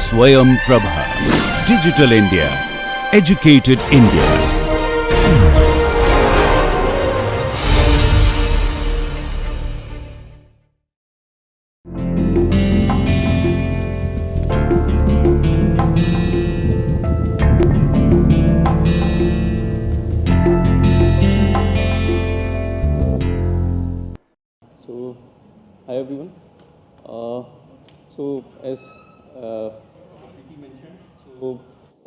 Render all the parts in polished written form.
Swayam Prabha. Digital India. Educated India. So, hi everyone. As mentioned,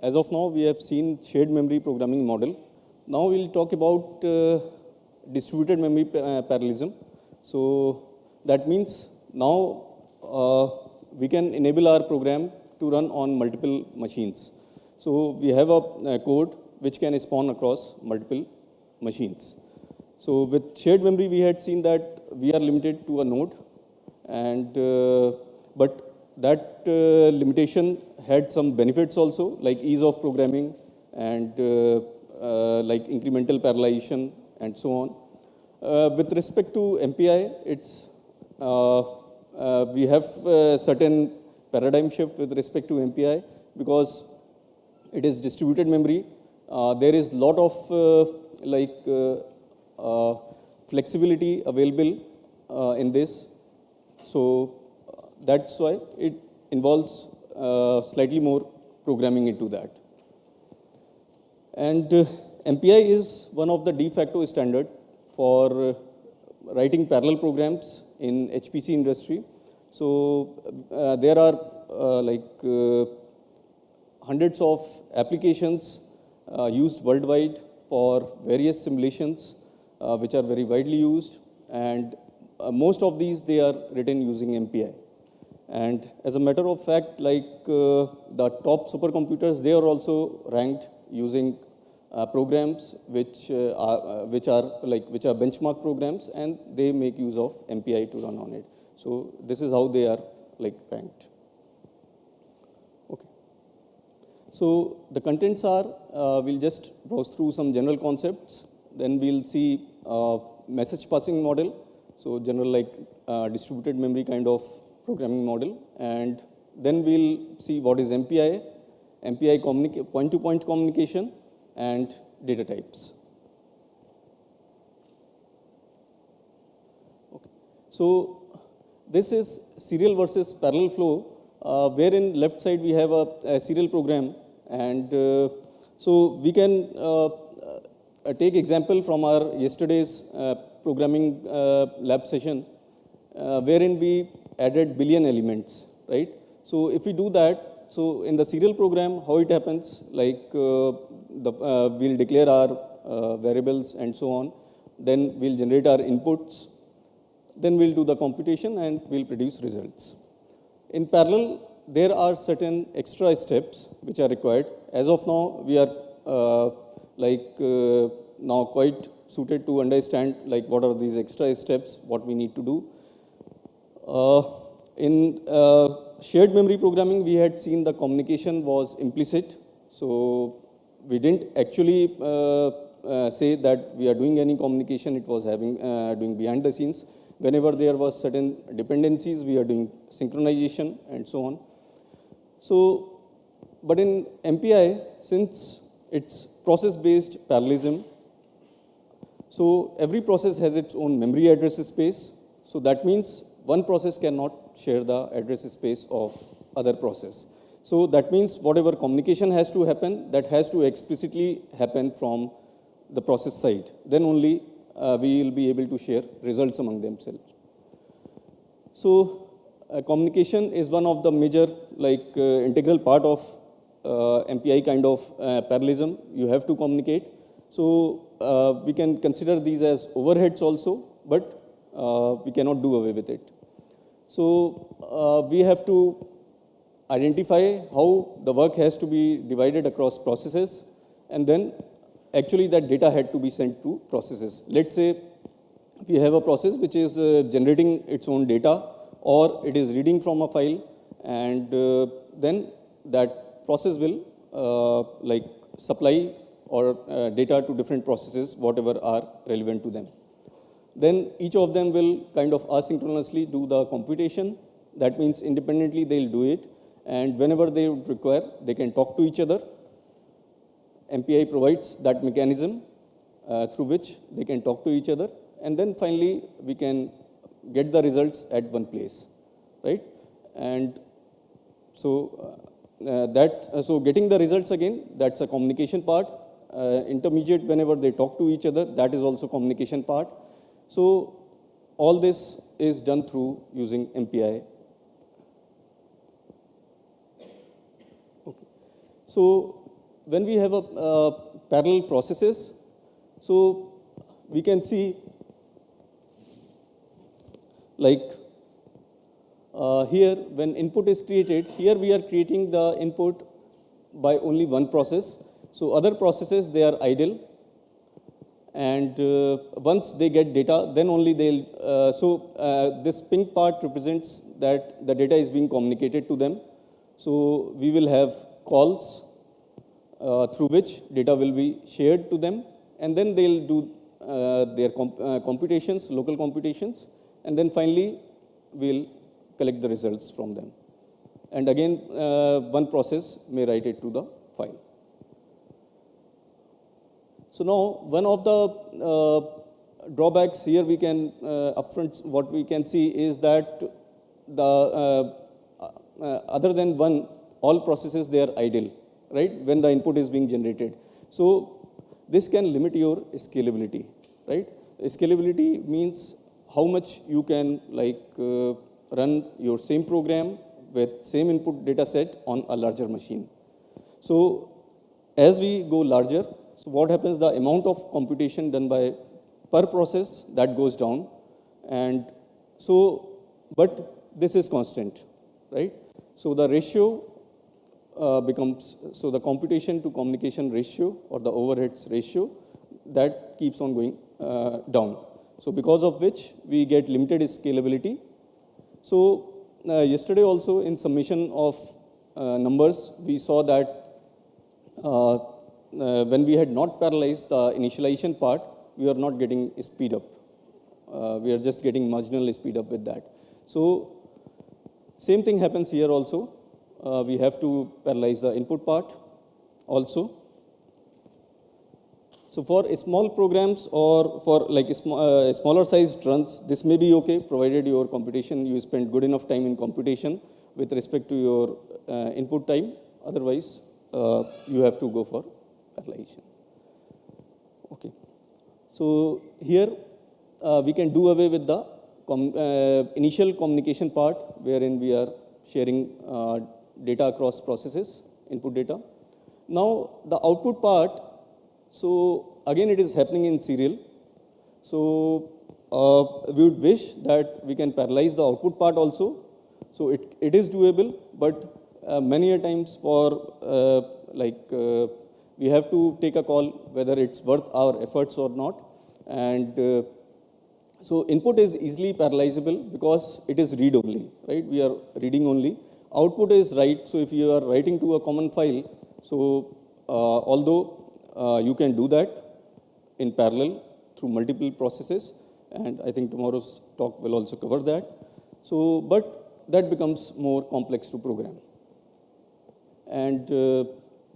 as of now we have seen shared memory programming model. Now we'll talk about distributed memory parallelism. So that means now we can enable our program to run on multiple machines. So we have a code which can spawn across multiple machines. So with shared memory, we had seen that we are limited to a node, and but that limitation had some benefits also, like ease of programming and like incremental parallelization and so on. With respect to MPI, it's we have certain paradigm shift with respect to MPI because it is distributed memory. There is lot of flexibility available in this. So that's why it involves slightly more programming into that. And MPI is one of the de facto standard for writing parallel programs in HPC industry. So there are hundreds of applications used worldwide for various simulations which are very widely used, and most of these they are written using MPI. And as a matter of fact, the top supercomputers, they are also ranked using programs which are benchmark programs, and they make use of MPI to run on it. So this is how they are ranked. Okay. So the contents are, we'll just browse through some general concepts. Then we'll see message passing model. So general distributed memory kind of programming model. And then we'll see what is MPI, point-to-point communication, and data types. Okay. So this is serial versus parallel flow, where in left side we have a serial program, and so we can take example from our yesterday's programming lab session, wherein we added billion elements, right? So if we do that, so in the serial program, how it happens, we'll declare our variables and so on, then we'll generate our inputs, then we'll do the computation and we'll produce results. In parallel, there are certain extra steps which are required. As of now, we are now quite suited to understand what are these extra steps, what we need to do. In shared memory programming, we had seen the communication was implicit. So we didn't actually say that we are doing any communication. It was doing behind the scenes. Whenever there was certain dependencies, we are doing synchronization and so on. So, but in MPI, since it's process-based parallelism, so every process has its own memory address space. So that means one process cannot share the address space of other process. So that means whatever communication has to happen, that has to explicitly happen from the process side. Then only we will be able to share results among themselves. So communication is one of the major integral part of MPI kind of parallelism. You have to communicate. So we can consider these as overheads also, but we cannot do away with it. So we have to identify how the work has to be divided across processes, and then actually that data had to be sent to processes. Let's say we have a process which is generating its own data, or it is reading from a file, and then that process will supply or data to different processes, whatever are relevant to them. Then each of them will kind of asynchronously do the computation. That means independently they'll do it. and whenever they would require, they can talk to each other. MPI provides that mechanism through which they can talk to each other, and then finally we can get the results at one place, right? And so so getting the results again, that's a communication part. Intermediate, whenever they talk to each other, that is also communication part. So all this is done through using MPI. Okay. So when we have a parallel processes, so we can see like here when input is created, here we are creating the input by only one process. So other processes, they are idle, and once they get data, then only they'll, this pink part represents that the data is being communicated to them. So we will have calls through which data will be shared to them, and then they'll do their computations, local computations, and then finally we'll collect the results from them. And again, one process may write it to the file. So now, one of the drawbacks here we can, upfront, what we can see is that the, other than one, all processes, they are idle, right, when the input is being generated. So this can limit your scalability, right? Scalability means how much you can run your same program with same input data set on a larger machine. So as we go larger, so what happens, the amount of computation done by per process, that goes down. And so, but this is constant, right? So the ratio becomes, so the computation to communication ratio or the overheads ratio, that keeps on going down. So because of which we get limited scalability. So yesterday also in summation of numbers, we saw that when we had not parallelized the initialization part, we are not getting speed up. We are just getting marginal speed up with that. So same thing happens here also. We have to parallelize the input part also. So for small programs or for like smaller sized runs, this may be okay, provided your computation, you spend good enough time in computation with respect to your input time. Otherwise, you have to go for parallelization. Okay. So here we can do away with the initial communication part, wherein we are sharing data across processes, input data. Now the output part, so again it is happening in serial. So we would wish that we can parallelize the output part also. So it is doable, but many a times for we have to take a call whether it's worth our efforts or not. And so input is easily parallelizable because it is read only, right? We are reading only. Output is write. So if you are writing to a common file, so although you can do that in parallel through multiple processes, and I think tomorrow's talk will also cover that. So, but that becomes more complex to program. And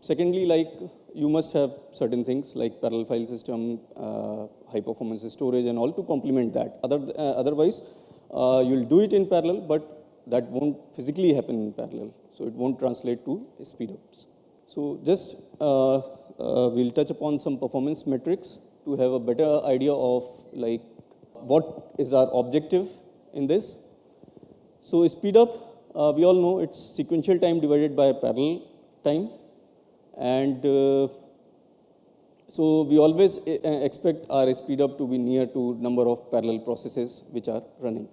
secondly, like you must have certain things like parallel file system, high performance storage and all to complement that. Otherwise, you'll do it in parallel, but that won't physically happen in parallel. So it won't translate to speed ups. So just we'll touch upon some performance metrics to have a better idea of like what is our objective in this. So speed up, we all know it's sequential time divided by parallel time. And so we always expect our speed up to be near to number of parallel processes which are running.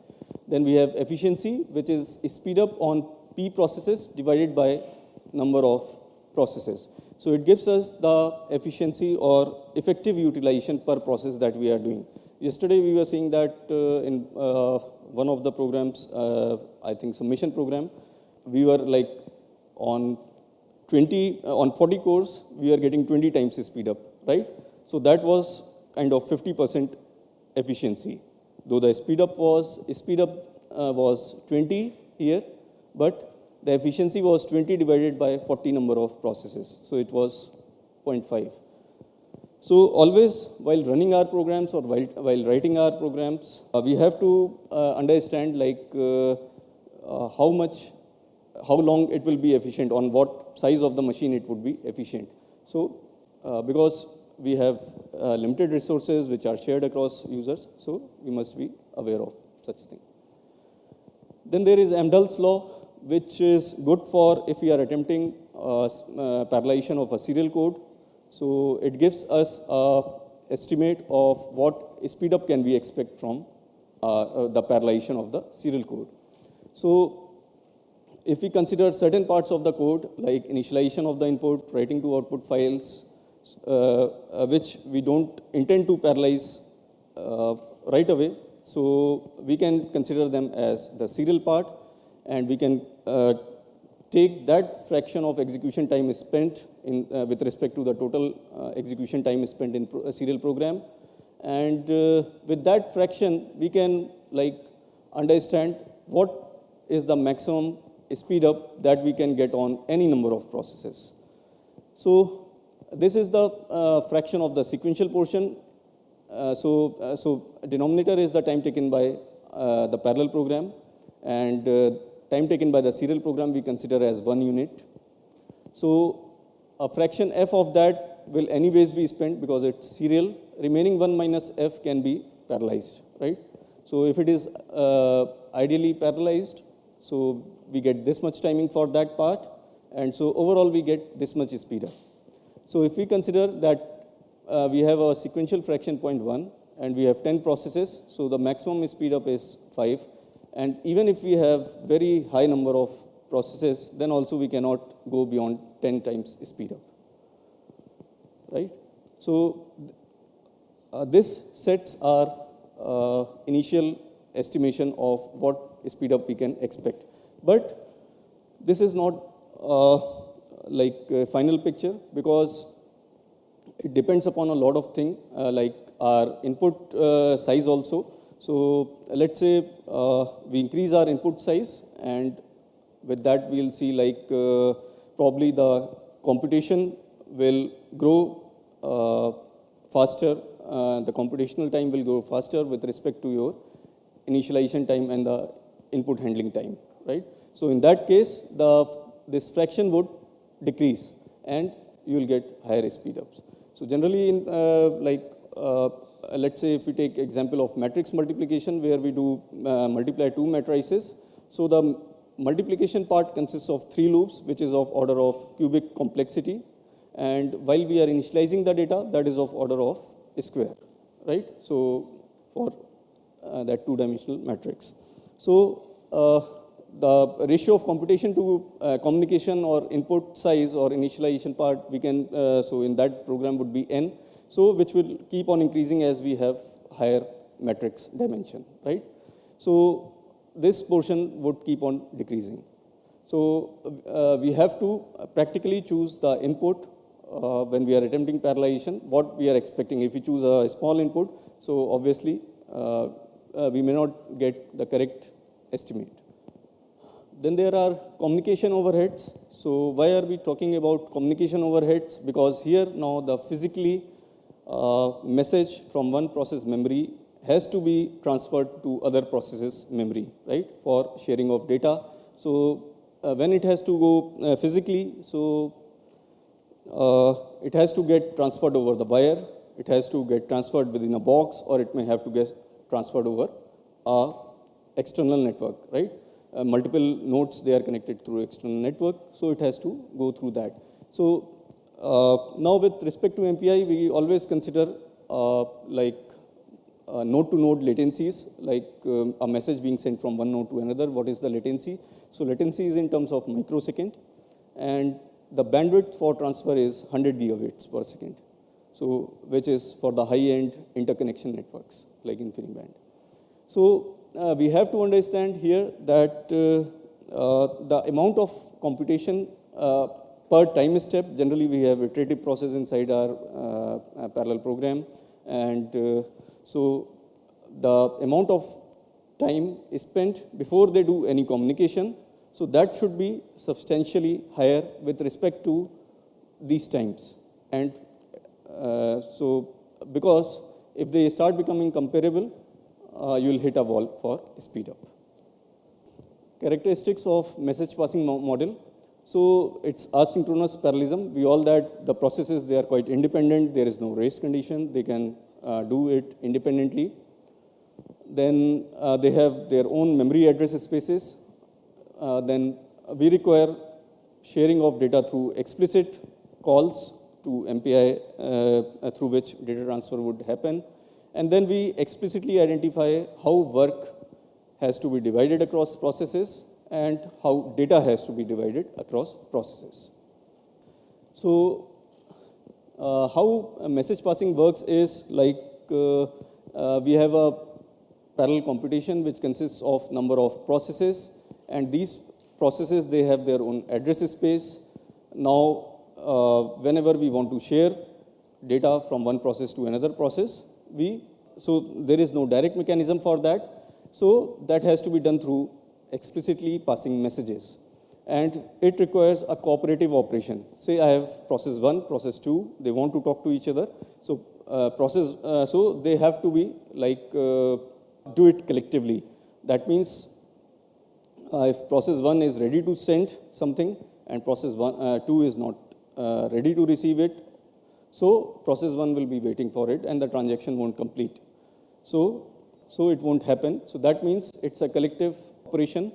Then we have efficiency, which is speed up on P processes divided by number of processes. So it gives us the efficiency or effective utilization per process that we are doing. Yesterday we were seeing that in one of the programs, I think submission program, we were like on 40 cores, we are getting 20 times speed up, right? So that was kind of 50% efficiency. Though the speed up was 20 here, but the efficiency was 20 divided by 40 number of processes. So it was 0.5. So always while running our programs or while writing our programs, we have to understand how long it will be efficient, on what size of the machine it would be efficient. So because we have limited resources which are shared across users, so we must be aware of such thing. Then there is Amdahl's law, which is good for if we are attempting parallelization of a serial code. So it gives us an estimate of what speed up can we expect from the parallelization of the serial code. So if we consider certain parts of the code, like initialization of the input, writing to output files, which we don't intend to parallelize right away, so we can consider them as the serial part, and we can take that fraction of execution time spent in, with respect to the total execution time spent in a serial program. And with that fraction, we can understand what is the maximum speed up that we can get on any number of processes. So this is the fraction of the sequential portion. So denominator is the time taken by the parallel program, and time taken by the serial program we consider as 1 unit. So a fraction f of that will anyways be spent because it's serial. Remaining 1 minus f can be parallelized, right? So if it is ideally parallelized, so we get this much timing for that part, and so overall we get this much speed up. So if we consider that we have a sequential fraction 0.1 and we have 10 processes, so the maximum speed up is 5. And even if we have very high number of processes, then also we cannot go beyond 10 times speed up, right? So this sets our initial estimation of what speed up we can expect. But this is not like a final picture, because it depends upon a lot of things, like our input size also. So let's say we increase our input size, and with that we'll see probably the computation will grow faster, the computational time will grow faster with respect to your initialization time and the input handling time, right? So in that case, this fraction would decrease and you will get higher speed ups. So generally in let's say if we take example of matrix multiplication, where we do multiply two matrices. So the multiplication part consists of 3 loops, which is of order of cubic complexity. And while we are initializing the data, that is of order of square, right? So for that 2-dimensional matrix. So the ratio of computation to communication or input size or initialization part, we can, so in that program would be n, so which will keep on increasing as we have higher matrix dimension, right? So this portion would keep on decreasing. So we have to practically choose the input when we are attempting parallelization, what we are expecting. If we choose a small input, so obviously we may not get the correct estimate. Then there are communication overheads. So why are we talking about communication overheads? Because here now the physically message from one process memory has to be transferred to other processes memory, right, for sharing of data. So when it has to go physically, so it has to get transferred over the wire, it has to get transferred within a box, or it may have to get transferred over a external network, right? Multiple nodes, they are connected through external network, so it has to go through that. So now with respect to MPI, we always consider node-to-node latencies, like a message being sent from one node to another. What is the latency? So latency is in terms of microsecond, and the bandwidth for transfer is 100 gigabits per second, so which is for the high-end interconnection networks like InfiniBand. So we have to understand here that the amount of computation per time step, generally we have iterative process inside our parallel program, and so the amount of time is spent before they do any communication, So that should be substantially higher with respect to these times. And so because if they start becoming comparable, you will hit a wall for speed up. Characteristics of message passing model. So it's asynchronous parallelism. We all that the processes, they are quite independent. There is no race condition. They can do it independently. Then they have their own memory address spaces. Then we require sharing of data through explicit calls to MPI through which data transfer would happen. And then we explicitly identify how work has to be divided across processes and how data has to be divided across processes. So how message passing works is like we have a parallel computation which consists of number of processes, and these processes, they have their own address space. Now, whenever we want to share data from one process to another process, so there is no direct mechanism for that. So that has to be done through explicitly passing messages. And it requires a cooperative operation. Say I have process 1, process 2, they want to talk to each other. So so they have to be like, do it collectively. That means if process 1 is ready to send something and process 2 is not ready to receive it, so process 1 will be waiting for it and the transaction won't complete. So it won't happen. So that means it's a collective operation.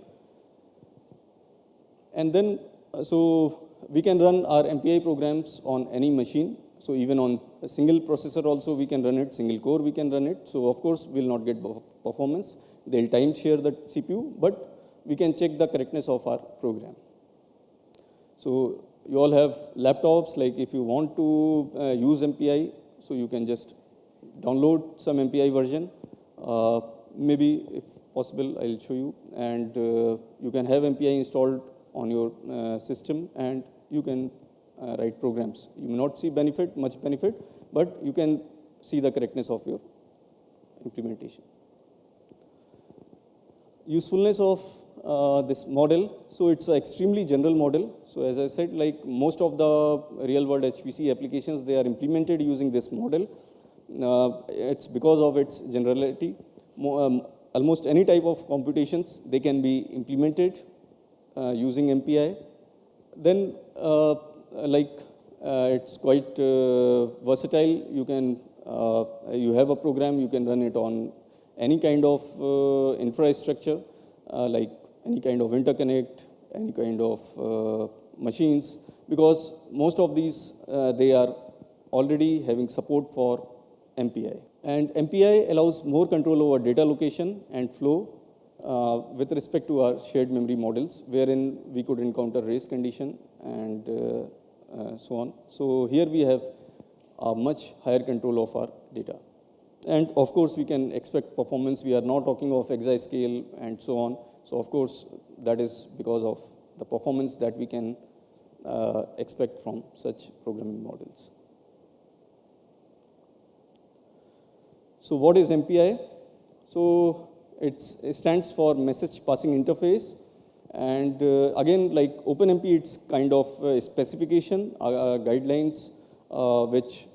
And then, so we can run our MPI programs on any machine. So even on a single processor also we can run it, single core we can run it. So of course we'll not get performance. They'll time share the CPU, but we can check the correctness of our program. So you all have laptops, like if you want to use MPI, so you can just download some MPI version. Maybe if possible, I'll show you. And you can have MPI installed on your system and you can write programs. You may not see much benefit, but you can see the correctness of your implementation. Usefulness of this model. So it's an extremely general model. So as I said, like most of the real world HPC applications, they are implemented using this model. It's because of its generality. Almost any type of computations, they can be implemented using MPI. Then it's quite versatile. You can, you have a program, you can run it on any kind of infrastructure, like any kind of interconnect, any kind of machines, because most of these, they are already having support for MPI. And MPI allows more control over data location and flow with respect to our shared memory models, wherein we could encounter race condition and so on. So here we have a much higher control of our data. And of course, we can expect performance. We are not talking of exascale and so on. So of course, that is because of the performance that we can expect from such programming models. So what is MPI? So it stands for Message Passing Interface. And again, like OpenMP, it's kind of a specification, guidelines, which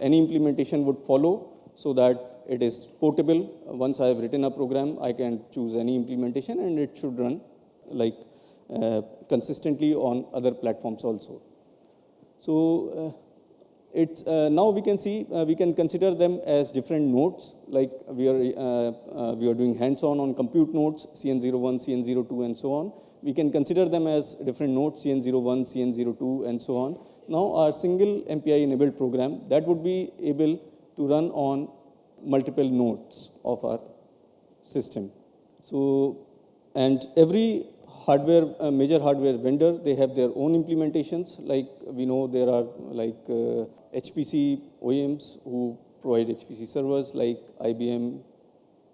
any implementation would follow so that it is portable. Once I have written a program, I can choose any implementation and it should run like consistently on other platforms also. So it's now we can see, we can consider them as different nodes, like we are doing hands-on on compute nodes, CN01, CN02, and so on. We can consider them as different nodes, CN01, CN02, and so on. Now, our single MPI-enabled program, that would be able to run on multiple nodes of our system. So, and every hardware, major hardware vendor, they have their own implementations. Like we know there are like HPC OEMs who provide HPC servers like IBM,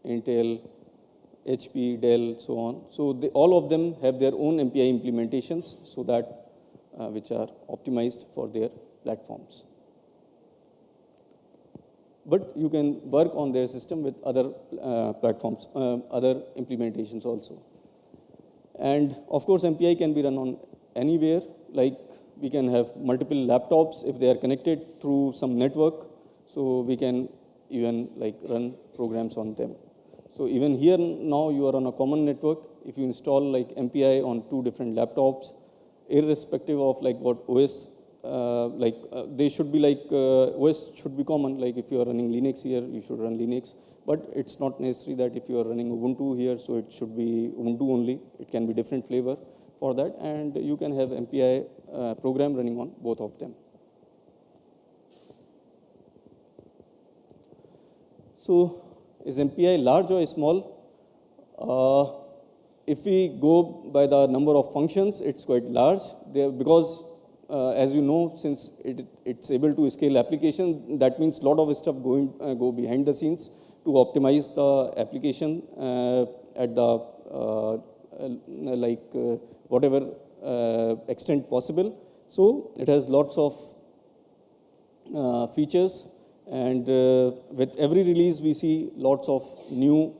Intel, HP, Dell, so on. So all of them have their own MPI implementations, so that which are optimized for their platforms. But you can work on their system with other platforms, other implementations also. And of course, MPI can be run on anywhere, like we can have multiple laptops if they are connected through some network, so we can even like run programs on them. So even here now you are on a common network. If you install like MPI on 2 different laptops, irrespective of like what OS, they should be like, OS should be common. Like if you are running Linux here, you should run Linux. But it's not necessary that if you are running Ubuntu here, so it should be Ubuntu only. It can be different flavor for that. And you can have MPI program running on both of them. So is MPI large or small? If we go by the number of functions, it's quite large. Because as you know, since it's able to scale application, that means a lot of stuff go behind the scenes to optimize the application at the whatever extent possible. So it has lots of features, and with every release we see lots of new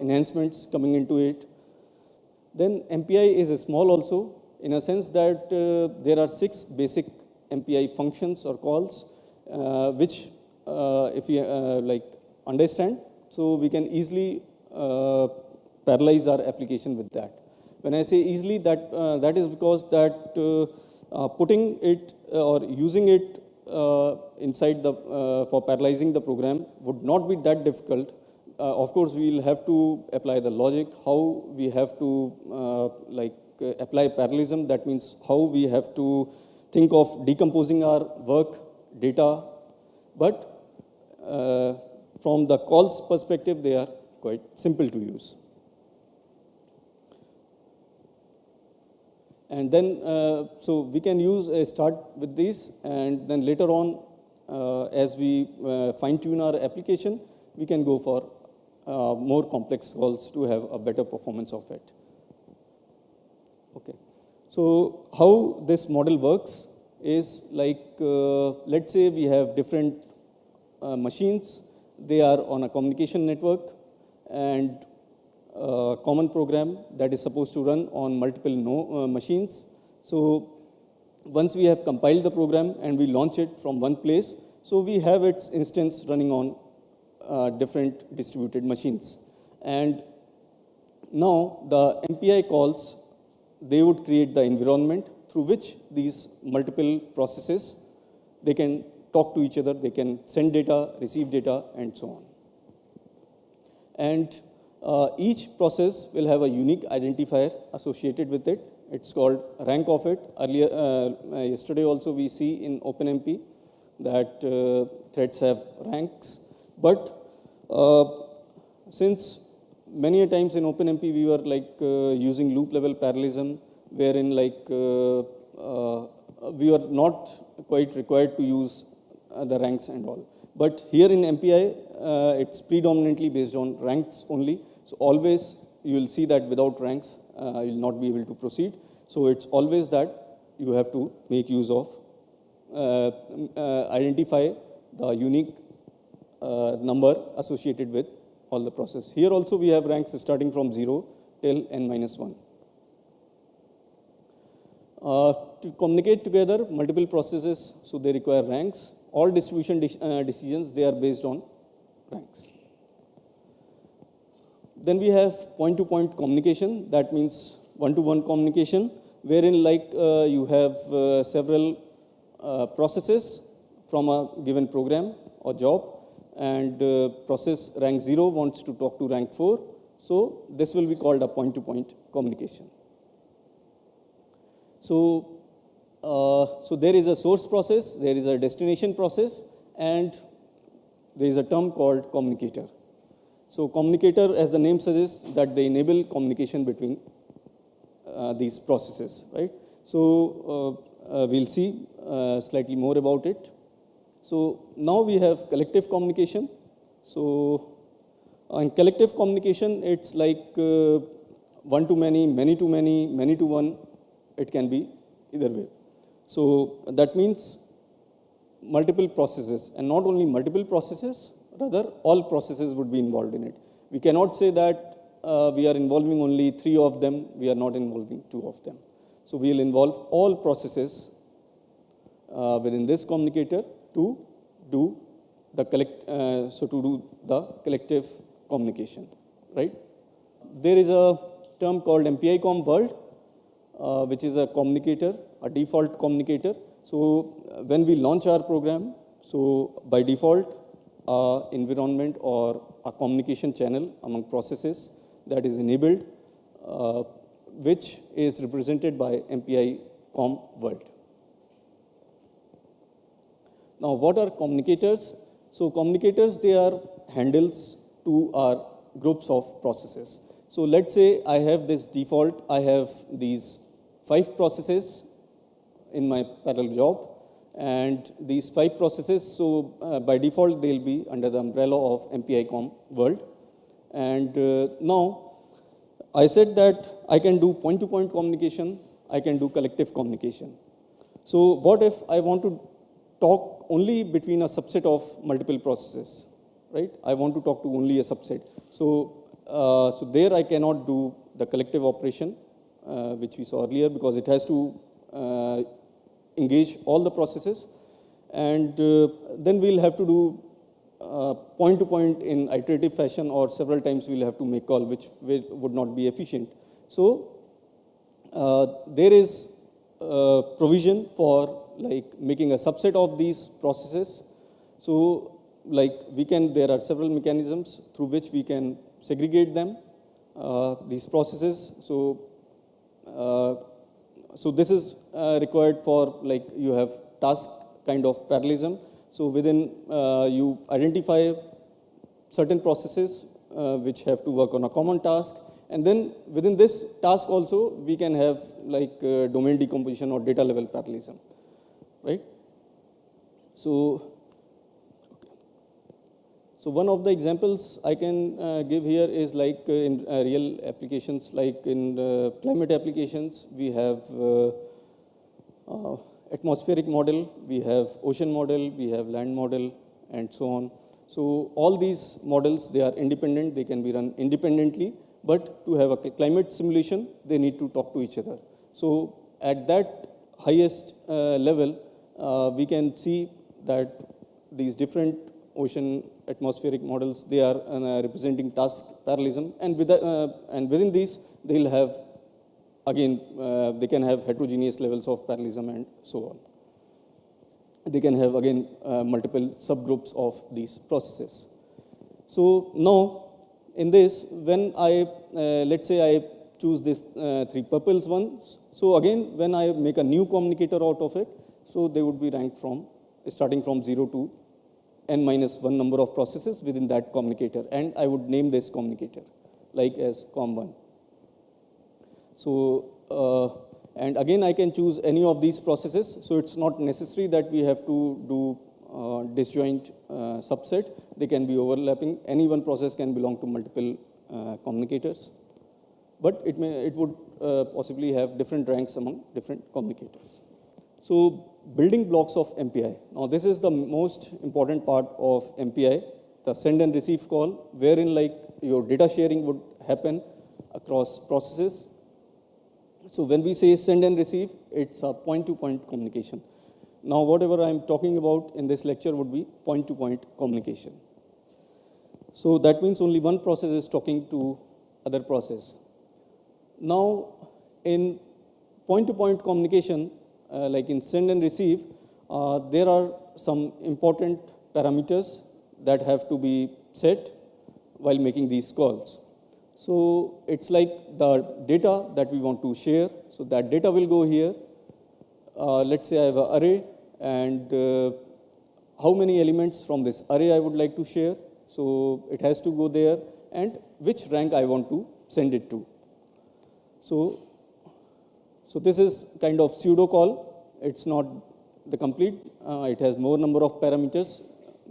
enhancements coming into it. Then MPI is small also, in a sense that there are 6 basic MPI functions or calls, which if we understand, so we can easily parallelize our application with that. When I say easily, that is because that putting it or using it inside the for parallelizing the program would not be that difficult. Of course, we will have to apply the logic, how we have to apply parallelism. That means how we have to think of decomposing our work data. But from the calls perspective, they are quite simple to use. And then, so we can start with these, and then later on, as we fine-tune our application, we can go for more complex calls to have a better performance of it. Okay. So how this model works is like, let's say we have different machines. They are on a communication network, and common program that is supposed to run on multiple machines. So once we have compiled the program and we launch it from one place, so we have its instance running on different distributed machines. And now the MPI calls, they would create the environment through which these multiple processes, they can talk to each other, they can send data, receive data, and so on. And each process will have a unique identifier associated with it. It's called rank of it. Earlier, yesterday also we see in OpenMP that threads have ranks. But since many a times in OpenMP we were using loop level parallelism, wherein we were not quite required to use the ranks and all. But here in MPI, it's predominantly based on ranks only. So always you will see that without ranks, you will not be able to proceed. So it's always that you have to make use of, identify the unique number associated with all the process. Here also we have ranks starting from 0 till n-1. To communicate together multiple processes, so they require ranks. All distribution decisions, they are based on ranks. Then we have point-to-point communication. That means one-to-one communication, wherein you have several processes from a given program or job, and process rank 0 wants to talk to rank 4. So this will be called a point-to-point communication. So there is a source process, there is a destination process, and there is a term called communicator. So communicator, as the name suggests, that they enable communication between these processes, right? So we'll see slightly more about it. So now we have collective communication. So in collective communication, it's like one to many, many to many, many to one. It can be either way. So that means multiple processes, and not only multiple processes, rather all processes would be involved in it. We cannot say that we are involving only 3 of them, we are not involving 2 of them. So we will involve all processes within this communicator to do the collective communication, right? There is a term called MPI world, which is a communicator, a default communicator. So when we launch our program, so by default, environment or a communication channel among processes that is enabled, which is represented by MPI world. Now, what are communicators? So communicators, they are handles to our groups of processes. So let's say I have this default, I have these 5 processes in my parallel job, and these 5 processes, so by default they'll be under the umbrella of MPI world. And now I said that I can do point-to-point communication, I can do collective communication. So what if I want to talk only between a subset of multiple processes, right? I want to talk to only a subset. So, so there I cannot do the collective operation, which we saw earlier, because it has to engage all the processes. And then we'll have to do point-to-point in iterative fashion, or several times we'll have to make call, which would not be efficient. So there is provision for like making a subset of these processes. So like there are several mechanisms through which we can segregate them, these processes. So, so this is required for like you have task kind of parallelism. So within you identify certain processes which have to work on a common task, and then within this task also we can have like domain decomposition or data level parallelism, right? So, so one of the examples I can give here is like in real applications, like in climate applications, we have atmospheric model, we have ocean model, we have land model, and so on. So all these models, they are independent, they can be run independently, but to have a climate simulation, they need to talk to each other. So at that highest level, we can see that these different ocean atmospheric models, they are representing task parallelism, and within these, they'll have, again, they can have heterogeneous levels of parallelism and so on. They can have, again, multiple subgroups of these processes. So now, in this, when I, let's say I choose this 3 purple ones, so again, when I make a new communicator out of it, so they would be ranked from, starting from 0 to n-1 number of processes within that communicator, and I would name this communicator, like as com1. So, and again, I can choose any of these processes, so it's not necessary that we have to do disjoint subset. They can be overlapping. Any one process can belong to multiple communicators, but it would possibly have different ranks among different communicators. So, building blocks of MPI. Now, this is the most important part of MPI, the send and receive call, wherein like your data sharing would happen across processes. So when we say send and receive, it's a point-to-point communication. Now, whatever I'm talking about in this lecture would be point-to-point communication. So that means only one process is talking to other process. Now, in point-to-point communication, like in send and receive, there are some important parameters that have to be set while making these calls. So it's like the data that we want to share. So that data will go here. Let's say I have an array, and how many elements from this array I would like to share. So it has to go there, and which rank I want to send it to. So this is kind of pseudo call. It's not the complete. It has more number of parameters.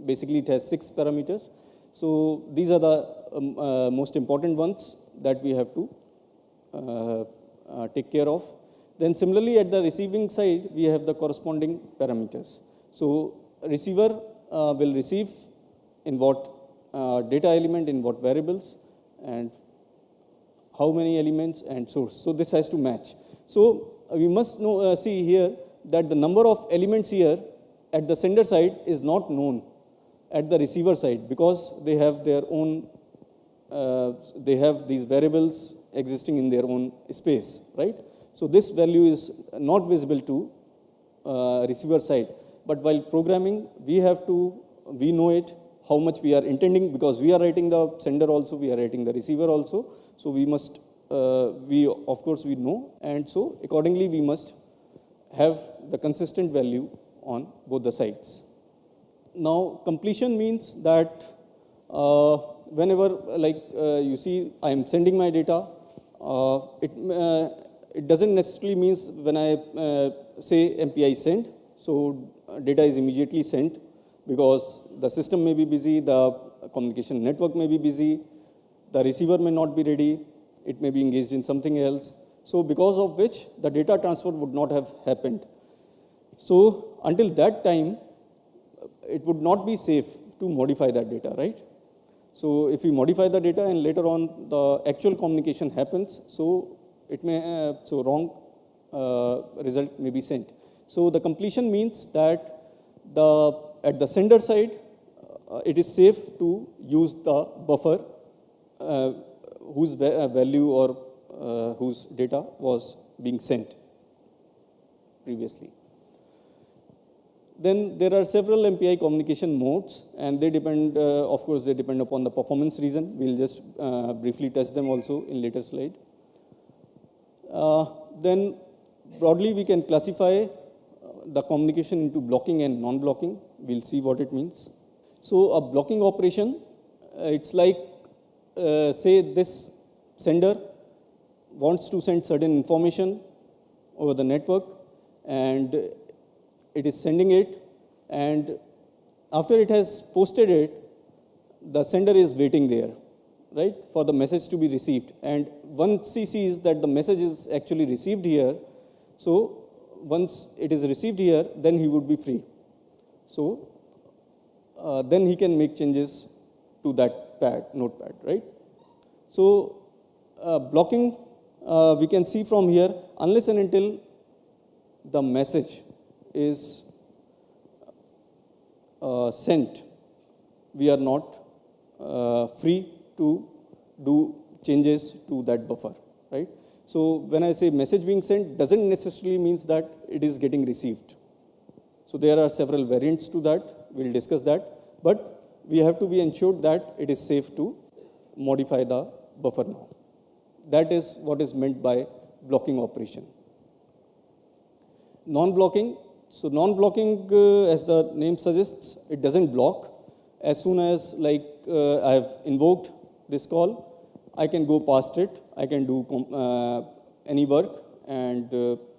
Basically, it has 6 parameters. So these are the most important ones that we have to take care of. Then similarly, at the receiving side, we have the corresponding parameters. So receiver will receive in what data element, in what variables, and how many elements and source. So this has to match. So we must know, see here that the number of elements here at the sender side is not known at the receiver side, because they have their own, they have these variables existing in their own space, right? So this value is not visible to receiver side. But while programming, we know it, how much we are intending, because we are writing the sender also, we are writing the receiver also. So we must, of course we know, and so accordingly we must have the consistent value on both the sides. Now completion means that whenever you see I am sending my data, it doesn't necessarily means when I say MPI send, so data is immediately sent, because the system may be busy, the communication network may be busy, the receiver may not be ready, it may be engaged in something else. So because of which the data transfer would not have happened. So until that time, it would not be safe to modify that data, right? So if we modify the data and later on the actual communication happens, so it may, so wrong result may be sent. So the completion means that at the sender side, it is safe to use the buffer whose value or whose data was being sent previously. Then there are several MPI communication modes, and they depend, of course, they depend upon the performance reason. We'll just briefly touch them also in later slide. Then broadly, we can classify the communication into blocking and non-blocking. We'll see what it means. So a blocking operation, it's like, say this sender wants to send certain information over the network, and it is sending it, and after it has posted it, the sender is waiting there, right, for the message to be received. And once he sees that the message is actually received here, so once it is received here, then he would be free. So then he can make changes to that notepad, right? So blocking, we can see from here, unless and until the message is sent, we are not free to do changes to that buffer, right? So when I say message being sent, doesn't necessarily means that it is getting received. So there are several variants to that, we'll discuss that, but we have to be ensured that it is safe to modify the buffer now. That is what is meant by blocking operation. Non-blocking, so non-blocking, as the name suggests, it doesn't block. As soon as I have invoked this call, I can go past it, I can do any work, and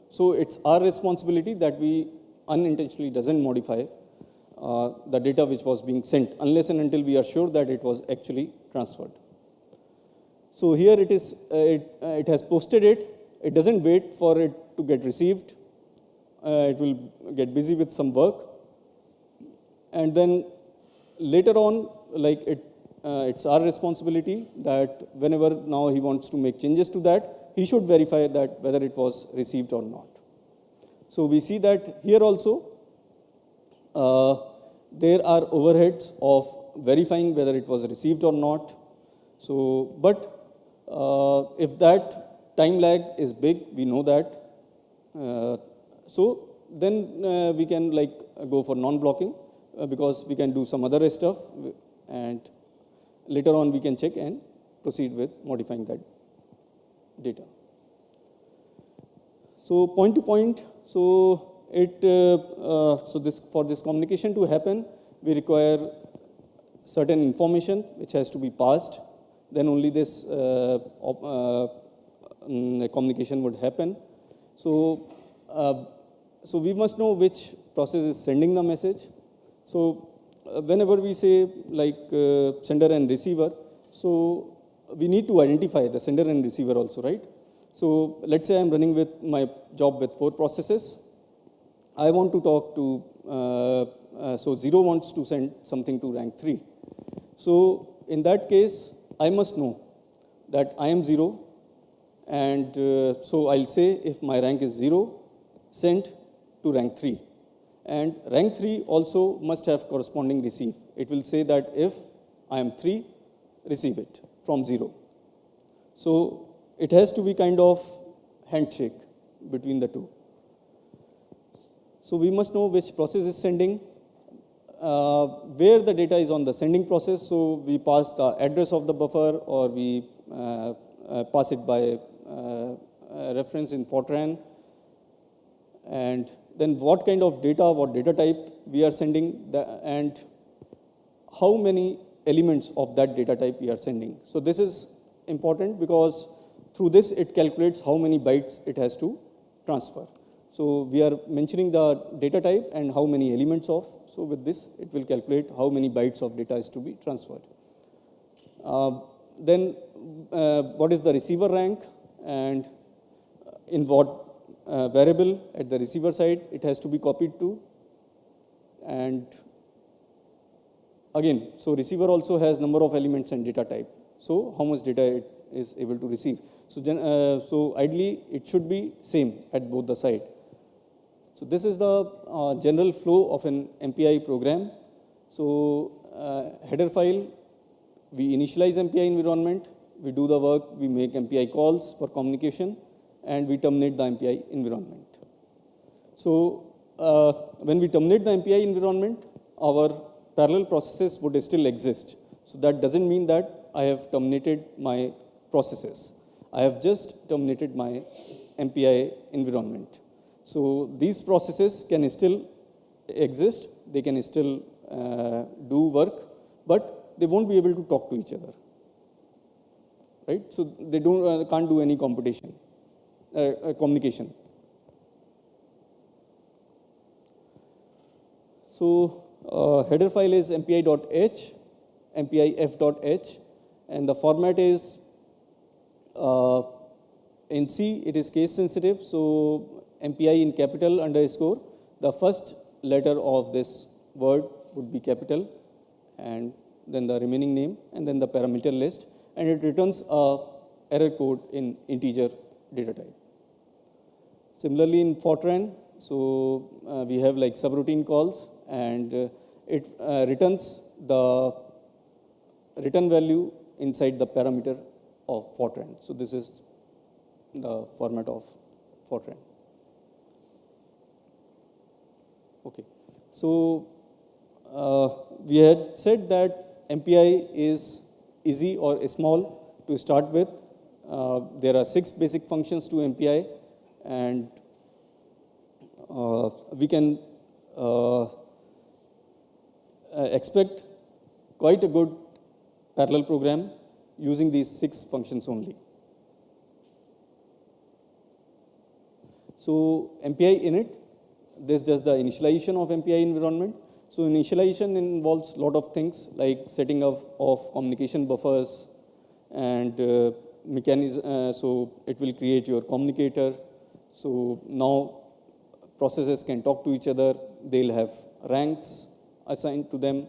so it's our responsibility that we unintentionally doesn't modify the data which was being sent, unless and until we are sure that it was actually transferred. So here it is, it has posted it, it doesn't wait for it to get received, it will get busy with some work, and then later on, it's our responsibility that whenever now he wants to make changes to that, he should verify that whether it was received or not. So we see that here also, there are overheads of verifying whether it was received or not. So, but if that time lag is big, we know that. So then we can go for non-blocking because we can do some other stuff, and later on we can check and proceed with modifying that data. So point to point, so for this communication to happen, we require certain information which has to be passed. Then only this communication would happen. So we must know which process is sending the message. So whenever we say sender and receiver, so we need to identify the sender and receiver also, right? So let's say I'm running with my job with 4 processes. I want to talk to, so 0 wants to send something to rank 3. So in that case, I must know that I am 0 And so I'll say if my rank is 0, send to rank 3. And rank 3 also must have corresponding receive. It will say that if I am 3, receive it from 0. So it has to be kind of handshake between the two. So we must know which process is sending, where the data is on the sending process. So we pass the address of the buffer, or we pass it by reference in Fortran. And then what kind of data, what data type we are sending, and how many elements of that data type we are sending. So this is important because through this it calculates how many bytes it has to transfer. So we are mentioning the data type and how many elements of. So with this, it will calculate how many bytes of data is to be transferred. Then what is the receiver rank, and in what variable at the receiver side it has to be copied to. And again, so receiver also has number of elements and data type. So how much data it is able to receive. So, so ideally it should be same at both the side. So this is the general flow of an MPI program. So header file, we initialize MPI environment, we do the work, we make MPI calls for communication, and we terminate the MPI environment. So when we terminate the MPI environment, our parallel processes would still exist. So that doesn't mean that I have terminated my processes. I have just terminated my MPI environment. So these processes can still exist, they can still do work, but they won't be able to talk to each other, right? So they can't do any communication. So header file is mpi.h, mpif.h, and the format is in C it is case sensitive. So MPI in capital underscore, the first letter of this word would be capital, and then the remaining name, and then the parameter list, and it returns a error code in integer data type. Similarly in Fortran, so we have like subroutine calls, and it returns the return value inside the parameter of Fortran. So this is the format of Fortran. Okay, so we had said that MPI is easy or small to start with. There are 6 basic functions to MPI, and we can expect quite a good parallel program using these 6 functions only. So MPI init, this does the initialization of MPI environment. So initialization involves a lot of things like setting up of communication buffers and mechanism. So it will create your communicator. So now processes can talk to each other. They'll have ranks assigned to them.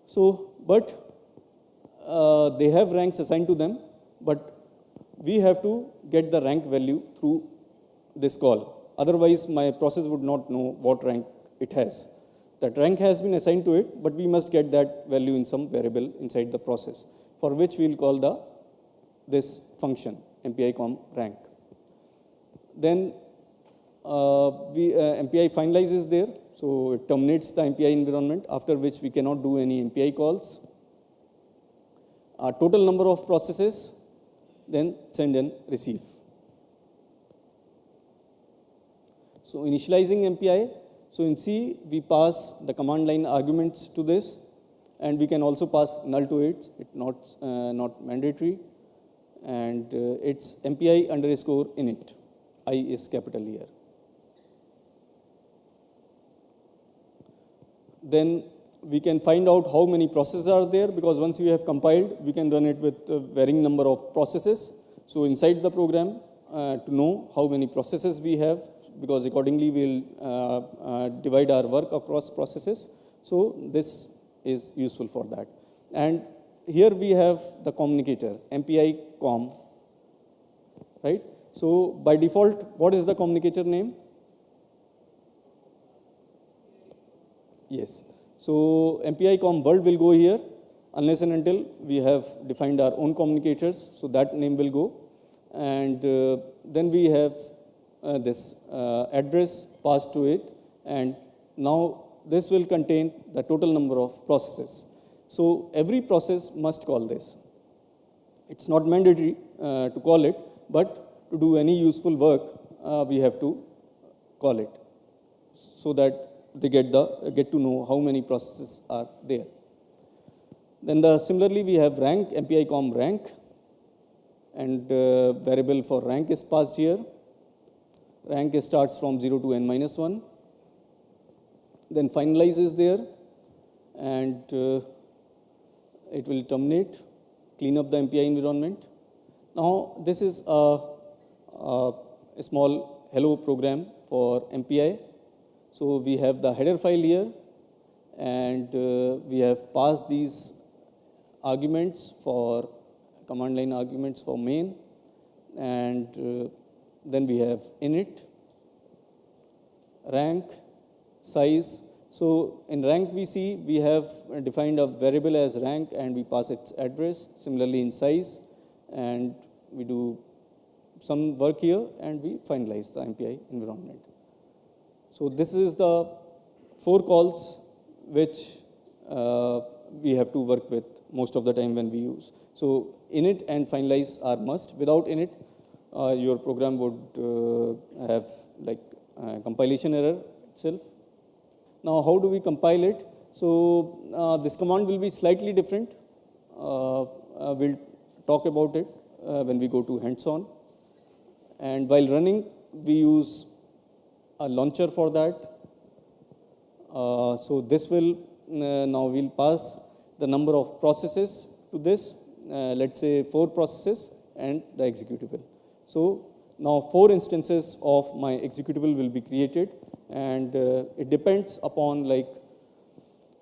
So, but they have ranks assigned to them, but we have to get the rank value through this call. Otherwise, my process would not know what rank it has. That rank has been assigned to it, but we must get that value in some variable inside the process, for which we will call this function, MPI rank. Then MPI finalize is there, so it terminates the MPI environment, after which we cannot do any MPI calls. Total number of processes, then send and receive. So initializing MPI, so in C, we pass the command line arguments to this, and we can also pass null to it, it's not mandatory, and it's MPI underscore init, I is capital here. Then we can find out how many processes are there, because once we have compiled, we can run it with a varying number of processes. So inside the program, to know how many processes we have, because accordingly we'll divide our work across processes. So this is useful for that. And here we have the communicator, MPI com, right? So by default, what is the communicator name? Yes. So MPI com world will go here unless and until we have defined our own communicators. So that name will go. And then we have this address passed to it. And now this will contain the total number of processes. So every process must call this. It's not mandatory to call it, but to do any useful work, we have to call it so that they get to know how many processes are there. Then similarly, we have rank, MPI com rank, and variable for rank is passed here. Rank starts from 0 to n minus 1. Then finalize is there, and it will terminate, clean up the MPI environment. Now, this is a small hello program for MPI. So we have the header file here, and we have passed these arguments for command line arguments for main, and then we have init, rank, size. So in rank we see we have defined a variable as rank and we pass its address. Similarly in size, and we do some work here and we finalize the MPI environment. So this is the 4 calls which we have to work with most of the time when we use. So init and finalize are must. Without init, your program would have like compilation error itself. Now, how do we compile it? So this command will be slightly different. We'll talk about it when we go to hands-on. And while running, we use a launcher for that. So this will, now we'll pass the number of processes to this, let's say 4 processes and the executable. So now 4 instances of my executable will be created, and it depends upon like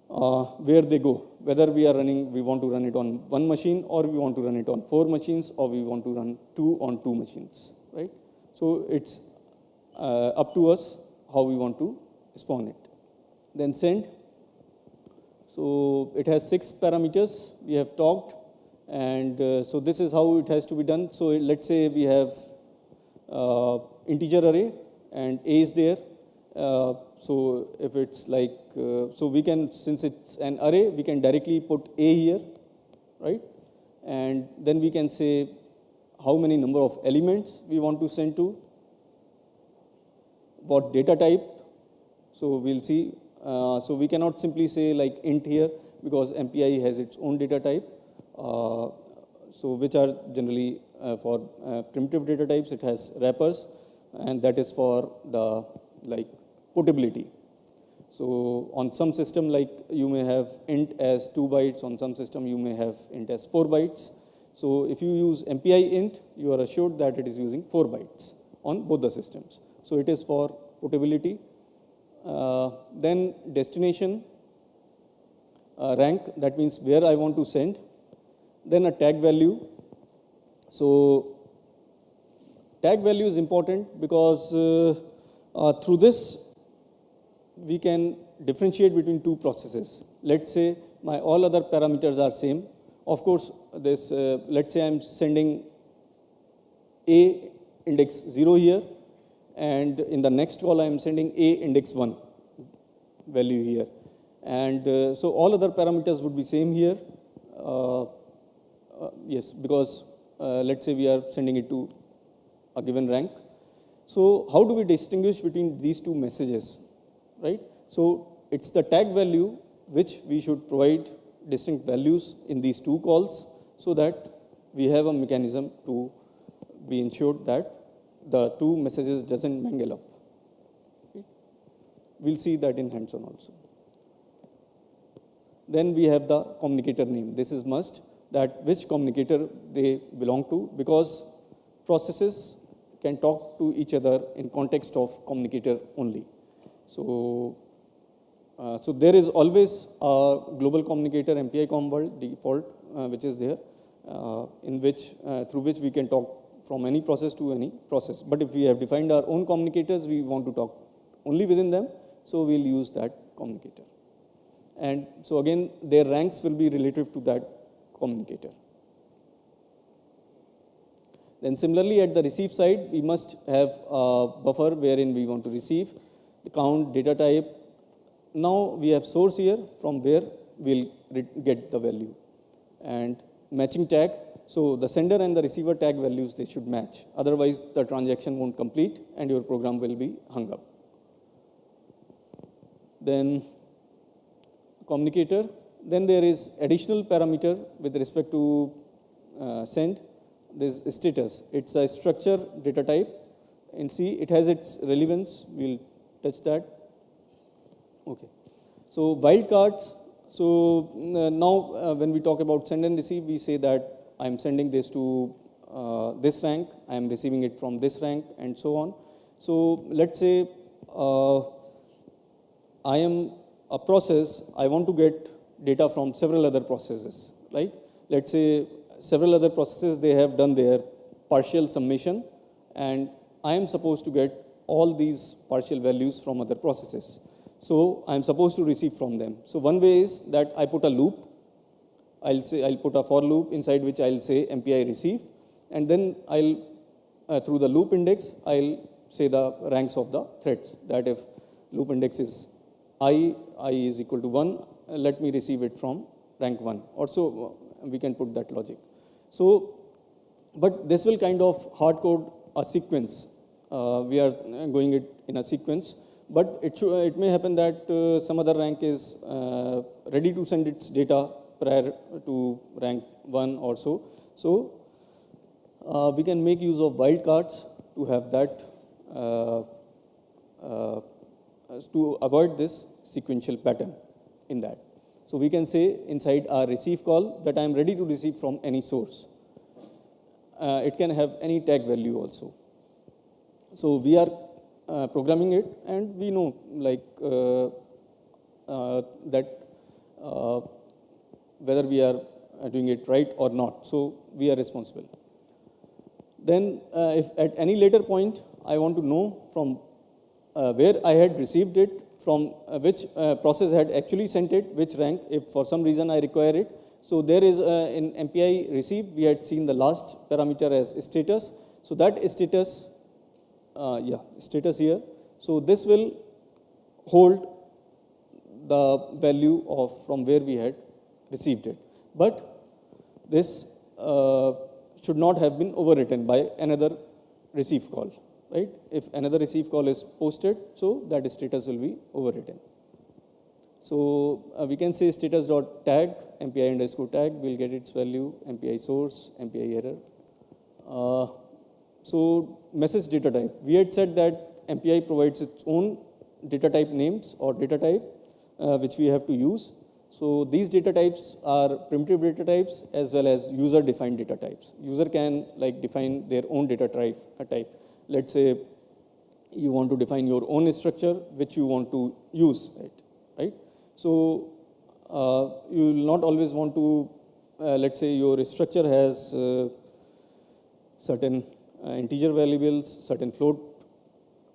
where they go, whether we want to run it on 1 machine, or we want to run it on 4 machines, or we want to run 2 on 2 machines, right? So it's up to us how we want to spawn it. Then send. So it has 6 parameters we have talked, and so this is how it has to be done. So let's say we have integer array and a is there. So if it's like, so we can, since it's an array, we can directly put a here, right? And then we can say how many number of elements we want to send to, what data type. So we'll see. So we cannot simply say like int here, because MPI has its own data type. So which are generally for primitive data types, it has wrappers, and that is for the like portability. So on some system, like you may have int as 2 bytes, on some system you may have int as 4 bytes. So if you use MPI int, you are assured that it is using 4 bytes on both the systems. So it is for portability. Then destination, rank, that means where I want to send. Then a tag value. So tag value is important because through this we can differentiate between 2 processes. Let's say my all other parameters are same. Of course, this let's say I'm sending a index 0 here, and in the next call I'm sending a index 1 value here. And so all other parameters would be same here. Yes, because let's say we are sending it to a given rank. So how do we distinguish between these 2 messages, right? So it's the tag value which we should provide distinct values in these 2 calls, so that we have a mechanism to be ensured that the 2 messages doesn't mangle up. Right? We'll see that in hands-on also. Then we have the communicator name. This is must, that which communicator they belong to, because processes can talk to each other in context of communicator only. So, so there is always a global communicator MPI com world default, which is there, in which through which we can talk from any process to any process. But if we have defined our own communicators, we want to talk only within them, so we'll use that communicator. And so again, their ranks will be relative to that communicator. Then similarly, at the receive side, we must have a buffer wherein we want to receive the count, data type. Now we have source here from where we'll get the value. And matching tag, so the sender and the receiver tag values, they should match. Otherwise, the transaction won't complete and your program will be hung up. Then communicator. Then there is additional parameter with respect to send. This status. It's a structure data type. In C, it has its relevance. We'll touch that. Okay. So wildcards. So now when we talk about send and receive, we say that I'm sending this to this rank, I'm receiving it from this rank, and so on. So let's say I am a process, I want to get data from several other processes, right? Let's say several other processes, they have done their partial summation, and I am supposed to get all these partial values from other processes. So I am supposed to receive from them. So one way is that I put a loop. I'll put a for loop inside which I'll say MPI receive, and then I'll through the loop index I'll say the ranks of the threads. That if loop index is I is equal to 1, let me receive it from rank 1. Or so we can put that logic. So, but this will kind of hard code a sequence. We are going it in a sequence. But it may happen that some other rank is ready to send its data prior to rank 1 or so. So we can make use of wildcards to have that, to avoid this sequential pattern in that. So we can say inside our receive call that I am ready to receive from any source. It can have any tag value also. So we are programming it, and we know like that whether we are doing it right or not. So we are responsible. Then if at any later point I want to know from where I had received it, from which process had actually sent it, which rank, if for some reason I require it. So there is in MPI receive, we had seen the last parameter as status. So that status, status here. So this will hold the value of from where we had received it. But this should not have been overwritten by another receive call, right? If another receive call is posted, so that status will be overwritten. So we can say status.tag, MPI underscore tag, will get its value, MPI source, MPI error. So message data type. We had said that MPI provides its own data type names or data type, which we have to use. So these data types are primitive data types as well as user-defined data types. User can like define their own data type. Let's say you want to define your own structure which you want to use it, right? So you will not always want to, let's say your structure has certain integer variables, certain float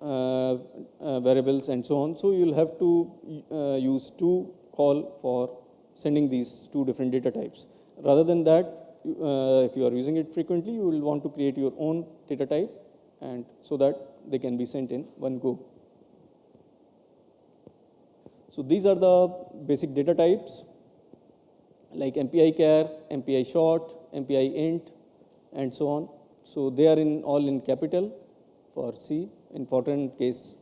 variables, and so on. So you will have to use two call for sending these two different data types. Rather than that, if you are using it frequently, you will want to create your own data type, and so that they can be sent in one go. So these are the basic data types like MPI char, MPI short, MPI int, and so on. So they are all in capital for C. In fortran case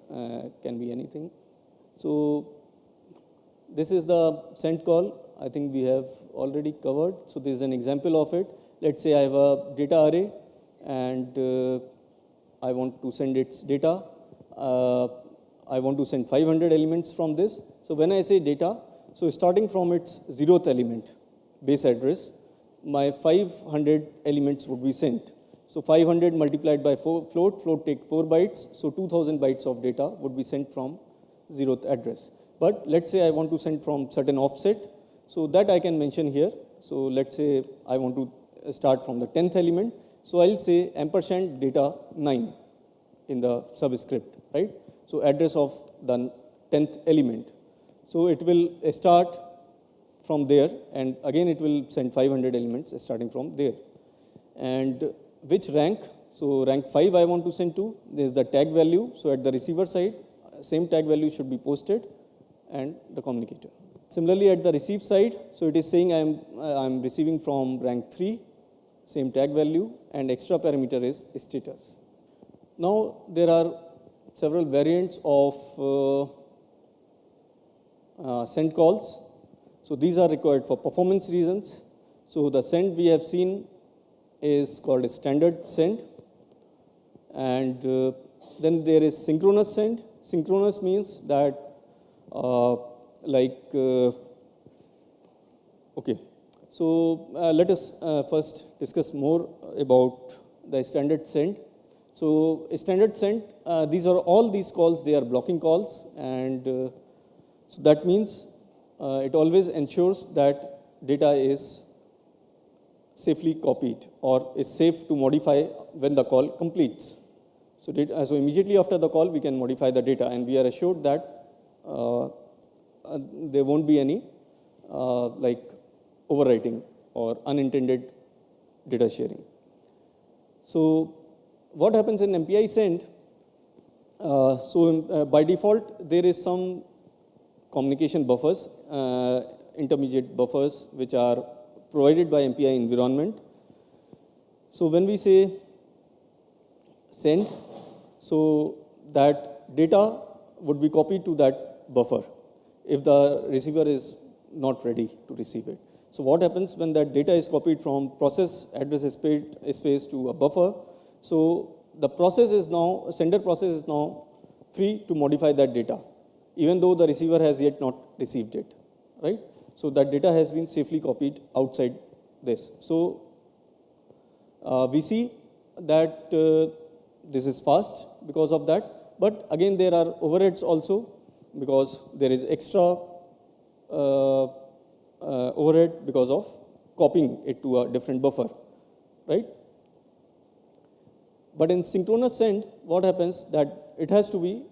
can be anything. So this is the send call. I think we have already covered. So this is an example of it. Let's say I have a data array and I want to send its data. I want to send 500 elements from this. So when I say data, so starting from its 0th element, base address, my 500 elements would be sent. So 500 multiplied by float take 4 bytes. So 2000 bytes of data would be sent from 0th address. But let's say I want to send from certain offset. So that I can mention here. So let's say I want to start from the 10th element. So I'll say ampersand data 9 in the subscript, right? So address of the 10th element. So it will start from there, and again it will send 500 elements starting from there. And which rank? So rank 5 I want to send to. There is the tag value. So at the receiver side, same tag value should be posted, and the communicator. Similarly, at the receive side, so it is saying I am receiving from rank 3, same tag value, and extra parameter is status. Now there are several variants of send calls. So these are required for performance reasons. So the send we have seen is called a standard send, and then there is synchronous send. Synchronous means that okay. So let us first discuss more about the standard send. So a standard send, all these calls, they are blocking calls, and so that means it always ensures that data is safely copied or is safe to modify when the call completes. So immediately after the call, we can modify the data, and we are assured that there won't be any overwriting or unintended data sharing. So what happens in MPI send? By default, there is some communication buffers, intermediate buffers, which are provided by MPI environment. So when we say send, so that data would be copied to that buffer if the receiver is not ready to receive it. So what happens when that data is copied from process address space to a buffer? So the sender process is now free to modify that data, even though the receiver has yet not received it, right? So that data has been safely copied outside this. So we see that this is fast because of that, but again there are overheads also, because there is extra overhead because of copying it to a different buffer, right? But in synchronous send, what happens that it has to be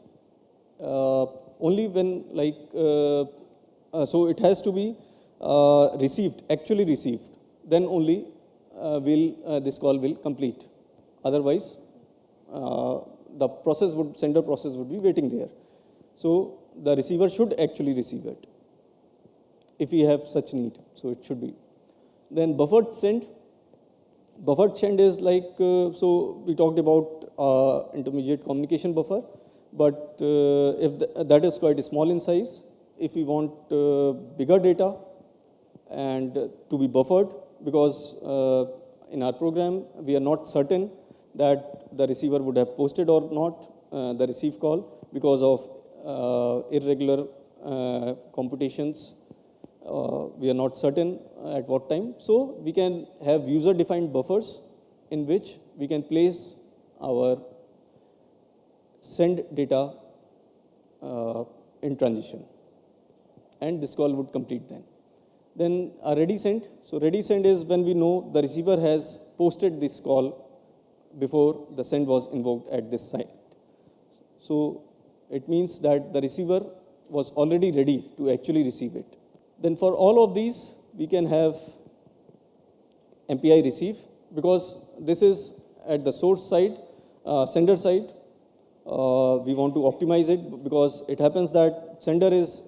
only when so it has to be actually received, then only this call will complete. Otherwise, the sender process would be waiting there. So the receiver should actually receive it if we have such need. So it should be. Then buffered send. Buffered send is so we talked about intermediate communication buffer, but if that is quite small in size, if we want bigger data and to be buffered, because in our program we are not certain that the receiver would have posted or not the receive call because of irregular computations. We are not certain at what time. So we can have user-defined buffers in which we can place our send data in transition, and this call would complete then. Then a ready send. So ready send is when we know the receiver has posted this call before the send was invoked at this site. So it means that the receiver was already ready to actually receive it. Then for all of these, we can have MPI receive, because this is at the source side, sender side. We want to optimize it because it happens that sender is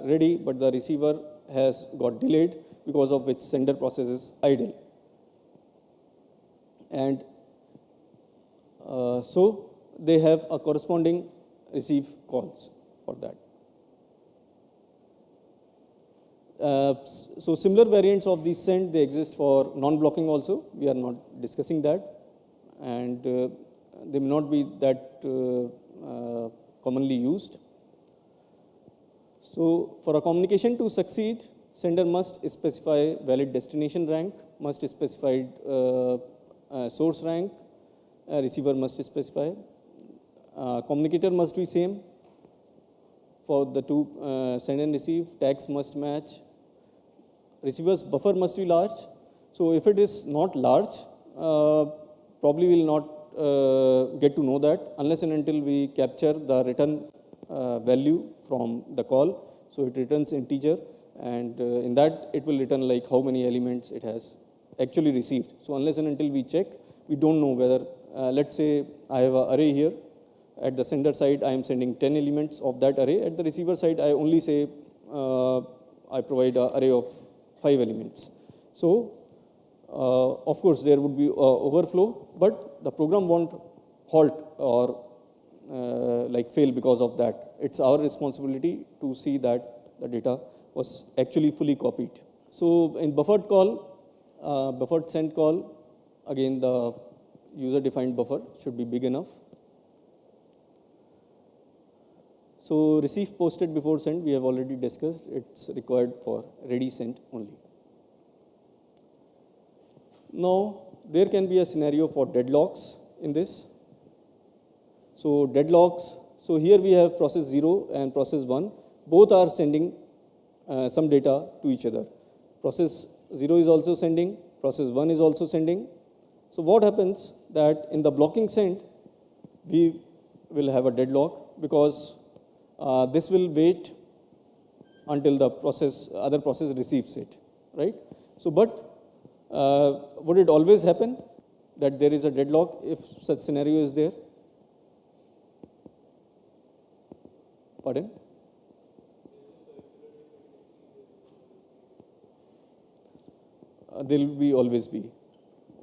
ready, but the receiver has got delayed, because of which sender process is idle. And so they have a corresponding receive calls for that. So similar variants of these send, they exist for non-blocking also. We are not discussing that, and they may not be that commonly used. So for a communication to succeed, sender must specify valid destination rank, must specify source rank, receiver must specify. Communicator must be same for the two send and receive. Tags must match. Receiver's buffer must be large. So if it is not large, probably will not get to know that unless and until we capture the return value from the call. So it returns integer, and in that it will return like how many elements it has actually received. So unless and until we check, we don't know whether, let's say I have an array here. At the sender side, I am sending 10 elements of that array. At the receiver side, I only say I provide an array of 5 elements. So of course, there would be overflow, but the program won't halt or like fail because of that. It's our responsibility to see that the data was actually fully copied. So in buffered call, buffered send call, again the user-defined buffer should be big enough. So receive posted before send, we have already discussed. It's required for ready send only. Now, there can be a scenario for deadlocks in this. So deadlocks, so here we have process 0 and process 1. Both are sending some data to each other. Process 0 is also sending, process 1 is also sending. So what happens that in the blocking send, we will have a deadlock because this will wait until the other process receives it, right? So, but would it always happen that there is a deadlock if such scenario is there? Pardon? There will be always be.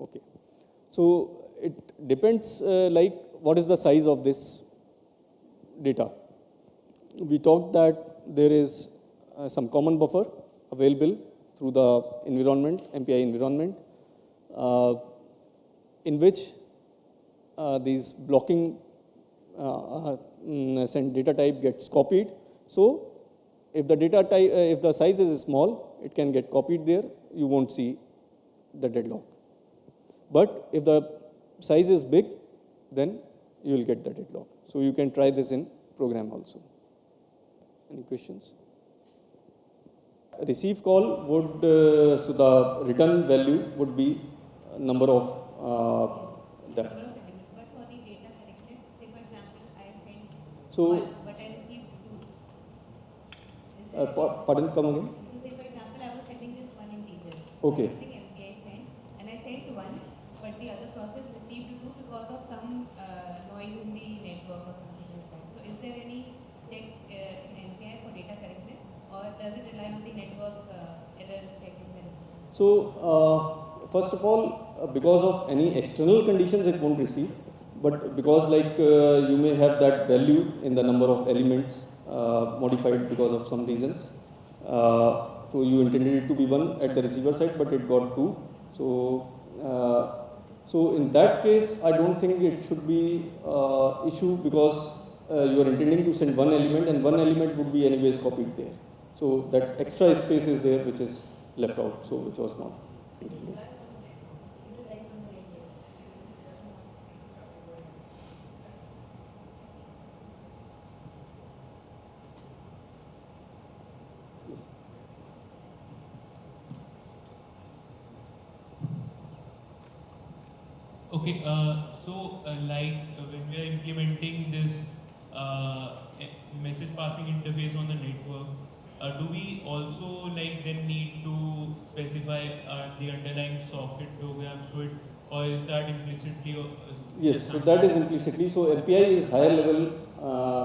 Okay. So it depends like what is the size of this data. We talked that there is some common buffer available through the environment, MPI environment, in which these blocking send data type gets copied. So if the data type, if the size is small, it can get copied there. You won't see the deadlock. But if the size is big, then you will get the deadlock. So you can try this in program also. Any questions? Receive call would, so the return value would be number of that. But for the data correctness, say for example, I sent So, 1, but I received 2. pardon, come again? So say for example, I was sending just 1 integer. Okay. Using MPI send, and I sent 1, but the other process received 2 because of some noise in the network or something like that. So is there any check in MPI for data correctness, or does it rely on the network error checking? So, first of all, because of any external conditions, it won't receive. But because like you may have that value in the number of elements modified because of some reasons. So you intended it to be 1 at the receiver side, but it got 2. So, so in that case, I don't think it should be issue because you are intending to send 1 element, and 1 element would be anyways copied there. So that extra space is there which is left out, so which was not intended. Yes. Okay, like when we are implementing this message passing interface on the network, do we also like then need to specify the underlying socket program so it, or is that implicitly? Yes, so that is implicitly. So MPI is higher level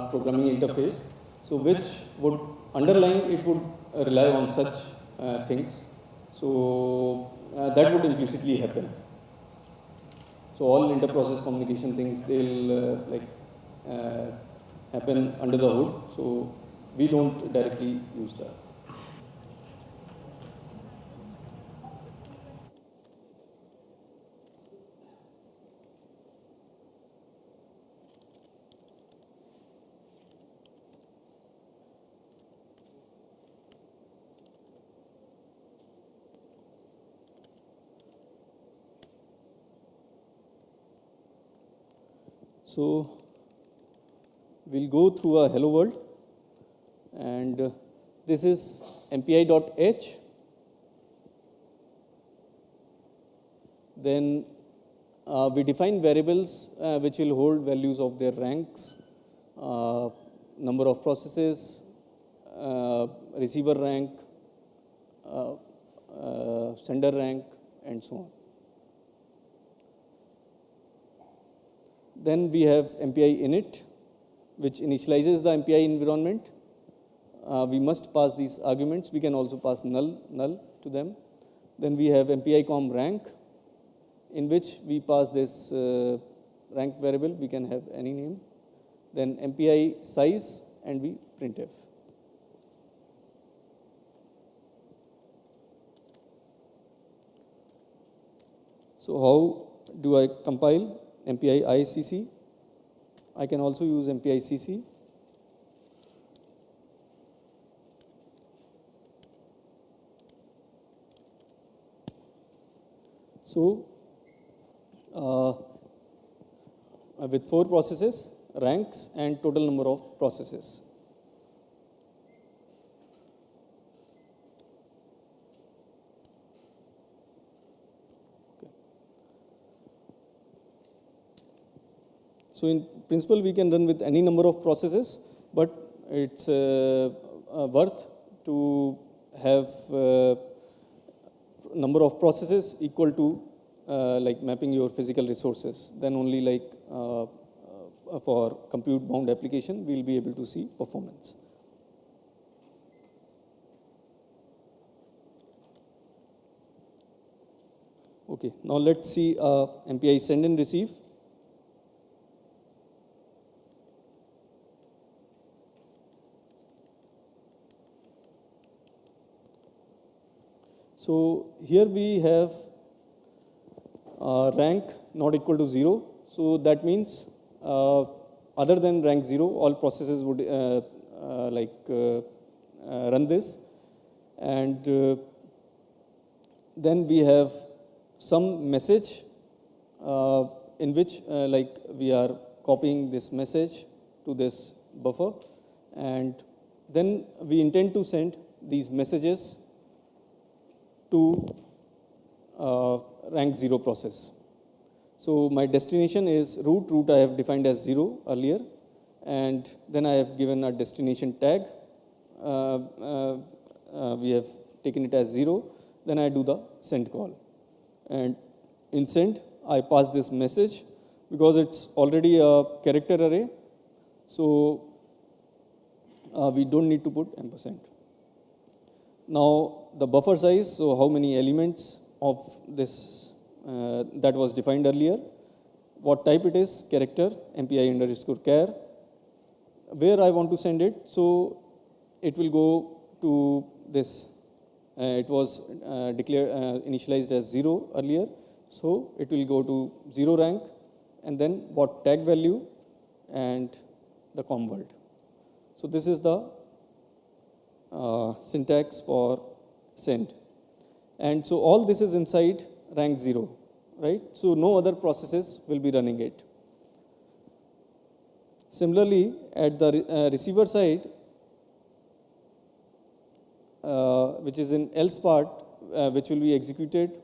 programming interface. So which would underlying it would rely on such things. So that would implicitly happen. So all inter-process communication things they'll happen under the hood. So we don't directly use that. So we'll go through a hello world, and this is mpi.h. Then we define variables which will hold values of their ranks, number of processes, receiver rank, sender rank, and so on. Then we have MPI init, which initializes the MPI environment. We must pass these arguments. We can also pass null to them. Then we have MPI com rank, in which we pass this rank variable. We can have any name. Then MPI size, and we printf. So how do I compile MPI ICC? I can also use MPI CC. So with 4 processes, ranks, and total number of processes. So in principle, we can run with any number of processes, but it's worth to have number of processes equal to like mapping your physical resources. Then only like for compute bound application, we'll be able to see performance. Okay, now let's see MPI send and receive. So here we have rank not equal to 0. So that means other than rank 0, all processes would run this. And then we have some message in which like we are copying this message to this buffer. And then we intend to send these messages to rank 0 process. So my destination is root. Root I have defined as 0 earlier, and then I have given a destination tag. We have taken it as 0. Then I do the send call, and in send I pass this message because it's already a character array. So we don't need to put ampersand. Now the buffer size, so how many elements of this that was defined earlier, what type it is, character, MPI underscore char, where I want to send it, so it will go to this, it was initialized as 0 earlier, so it will go to 0 rank, and then what tag value and the com world. So this is the syntax for send. And so all this is inside rank 0, right? So no other processes will be running it. Similarly, at the receiver side, which is in else part, which will be executed.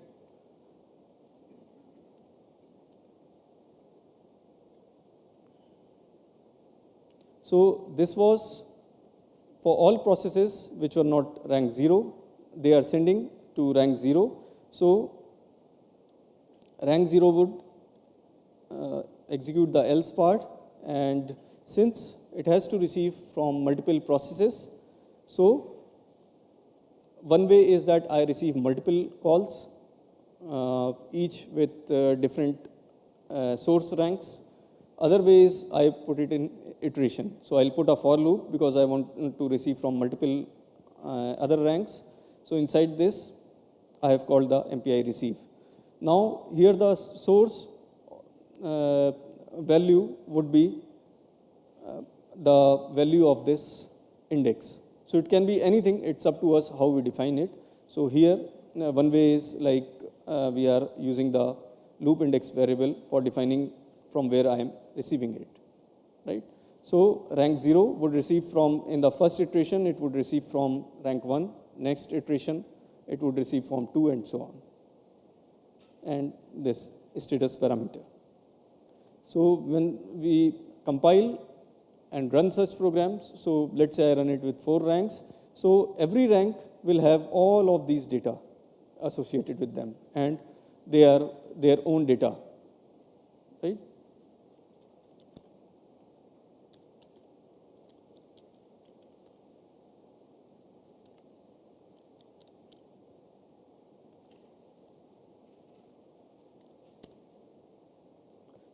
So this was for all processes which were not rank 0, they are sending to rank 0. So rank 0 would execute the else part, and since it has to receive from multiple processes, so one way is that I receive multiple calls, each with different source ranks. Other ways I put it in iteration. So I'll put a for loop because I want to receive from multiple other ranks. So inside this, I have called the MPI receive. Now here the source value would be the value of this index. So it can be anything, it's up to us how we define it. So here one way is like we are using the loop index variable for defining from where I am receiving it, right? So rank 0 would receive from, in the first iteration, it would receive from rank 1, next iteration, it would receive from 2, and so on. And this status parameter. So when we compile and run such programs, so let's say I run it with 4 ranks, so every rank will have all of these data associated with them, and they are their own data, right?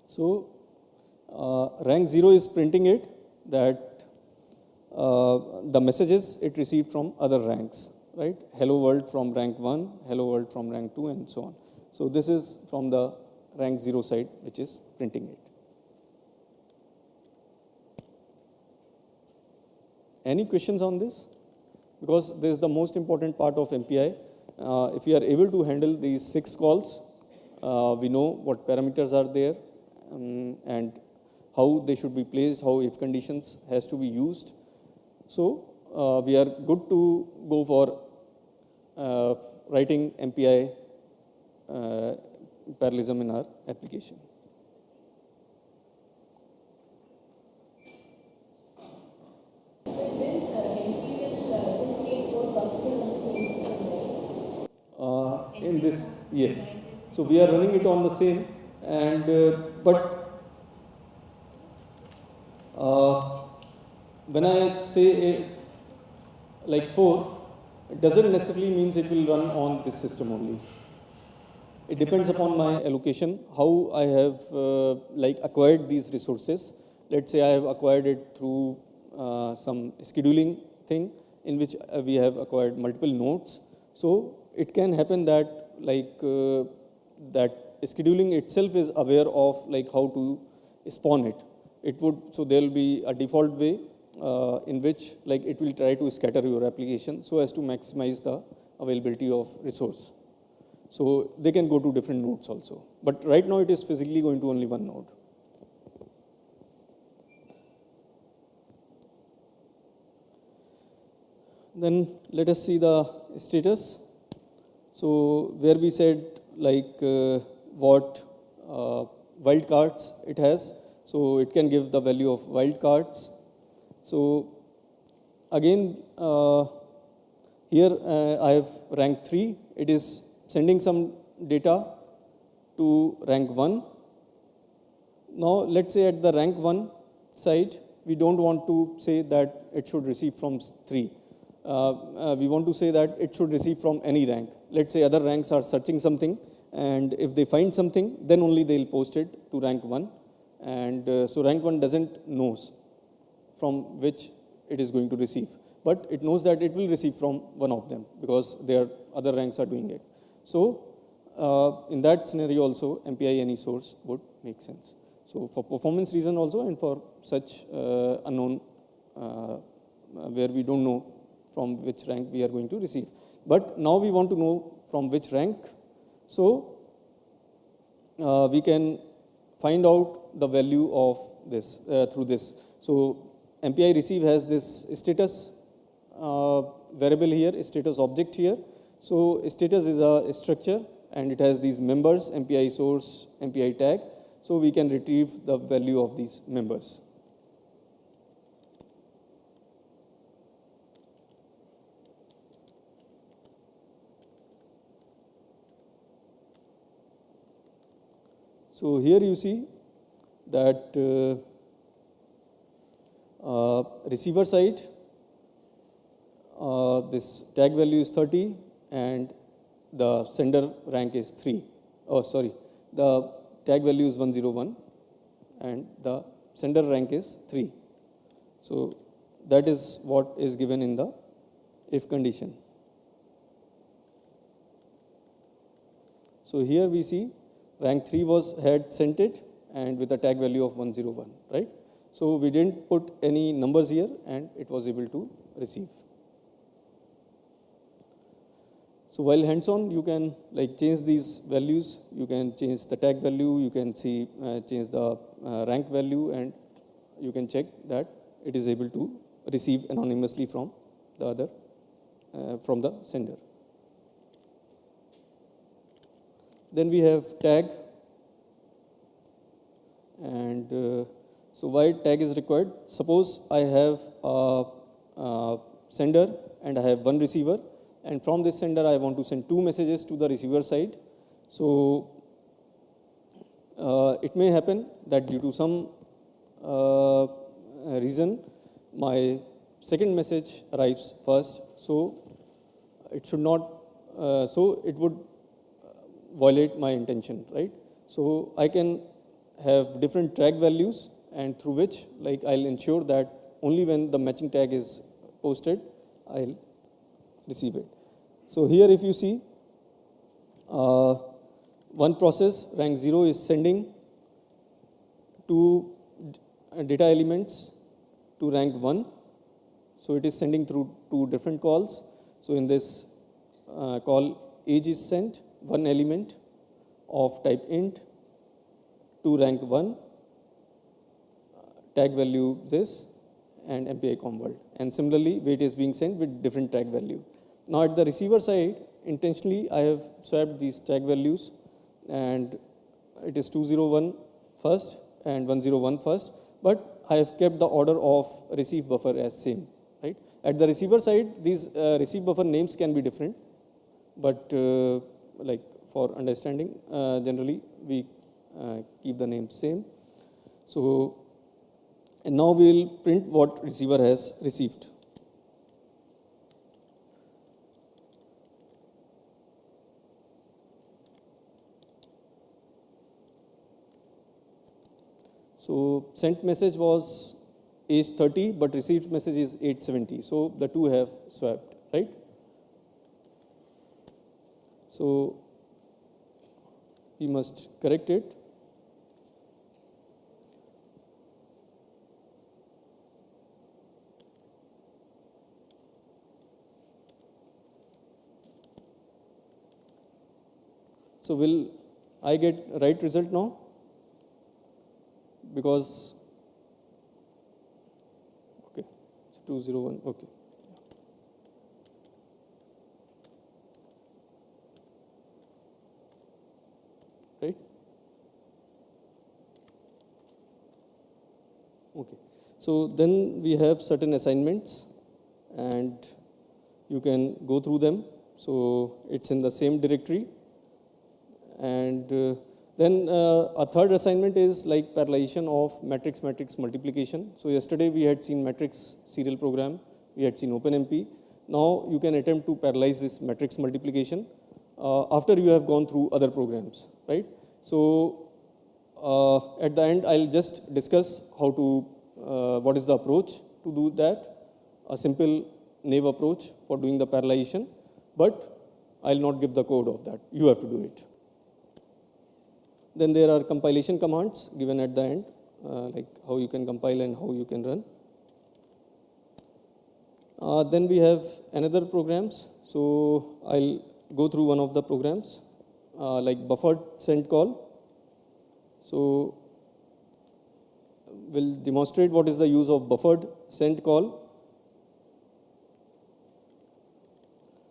So rank 0 is printing it that the messages it received from other ranks, right? Hello world from rank 1, hello world from rank 2, and so on. So this is from the rank 0 side, which is printing it. Any questions on this? Because this is the most important part of MPI. If we are able to handle these 6 calls, we know what parameters are there and how they should be placed, how if conditions has to be used. So we are good to go for writing MPI parallelism in our application. In this, yes. So we are running it on the same, and but when I say like 4, it doesn't necessarily means it will run on this system only. It depends upon my allocation, how I have like acquired these resources. Let's say I have acquired it through some scheduling thing in which we have acquired multiple nodes. So it can happen that like that scheduling itself is aware of like how to spawn it. It would, so there will be a default way in which like it will try to scatter your application so as to maximize the availability of resource. So they can go to different nodes also. But right now it is physically going to only one node. Then let us see the status. So where we said like what wildcards it has. So it can give the value of wildcards. So again, here I have rank 3. It is sending some data to rank 1. Now let's say at the rank 1 side, we don't want to say that it should receive from 3. We want to say that it should receive from any rank. Let's say other ranks are searching something, and if they find something, then only they'll post it to rank 1. And so rank 1 doesn't knows from which it is going to receive, but it knows that it will receive from one of them because their other ranks are doing it. So in that scenario also, MPI any source would make sense. So for performance reason also, and for such unknown where we don't know from which rank we are going to receive. But now we want to know from which rank. So we can find out the value of this through this. So MPI receive has this status variable here, status object here. So status is a structure and it has these members, MPI source, MPI tag. So we can retrieve the value of these members. So here you see that receiver side, this tag value is 30 and the sender rank is 3. Oh, sorry, the tag value is 101 and the sender rank is 3. So that is what is given in the if condition. So here we see rank 3 had sent it and with a tag value of 101, right? So we didn't put any numbers here and it was able to receive. So while hands-on, you can like change these values. You can change the tag value. You can see change the rank value, and you can check that it is able to receive anonymously from the other from the sender. Then we have tag. And so why tag is required? Suppose I have a sender and I have one receiver, and from this sender I want to send two messages to the receiver side. So it may happen that due to some reason my second message arrives first, so it should not, so it would violate my intention, right? So I can have different tag values, and through which like I'll ensure that only when the matching tag is posted, I'll receive it. So here if you see, one process, rank 0, is sending two data elements to rank 1. So it is sending through two different calls. So in this call, age is sent, one element of type int to rank 1, tag value this, and MPI convert. And similarly, weight is being sent with different tag value. Now at the receiver side, intentionally I have swapped these tag values, and it is 201 first and 101 first, but I have kept the order of receive buffer as same, right? At the receiver side, these receive buffer names can be different, but like for understanding, generally we keep the name same. So, and now we will print what receiver has received. So sent message was age 30, but received message is age 70. So the two have swapped, right? So we must correct it. So will I get right result now? Because, okay, it's 201, okay. Right? Okay. So then we have certain assignments, and you can go through them. So it's in the same directory. And then a third assignment is like parallelization of matrix multiplication. So yesterday we had seen matrix serial program, we had seen OpenMP. Now you can attempt to parallelize this matrix multiplication after you have gone through other programs, right? So at the end I'll just discuss how to, what is the approach to do that, a simple naive approach for doing the parallelization, but I'll not give the code of that, you have to do it. Then there are compilation commands given at the end, like how you can compile and how you can run. Then we have another programs. So I'll go through one of the programs, like buffered send call. So we'll demonstrate what is the use of buffered send call.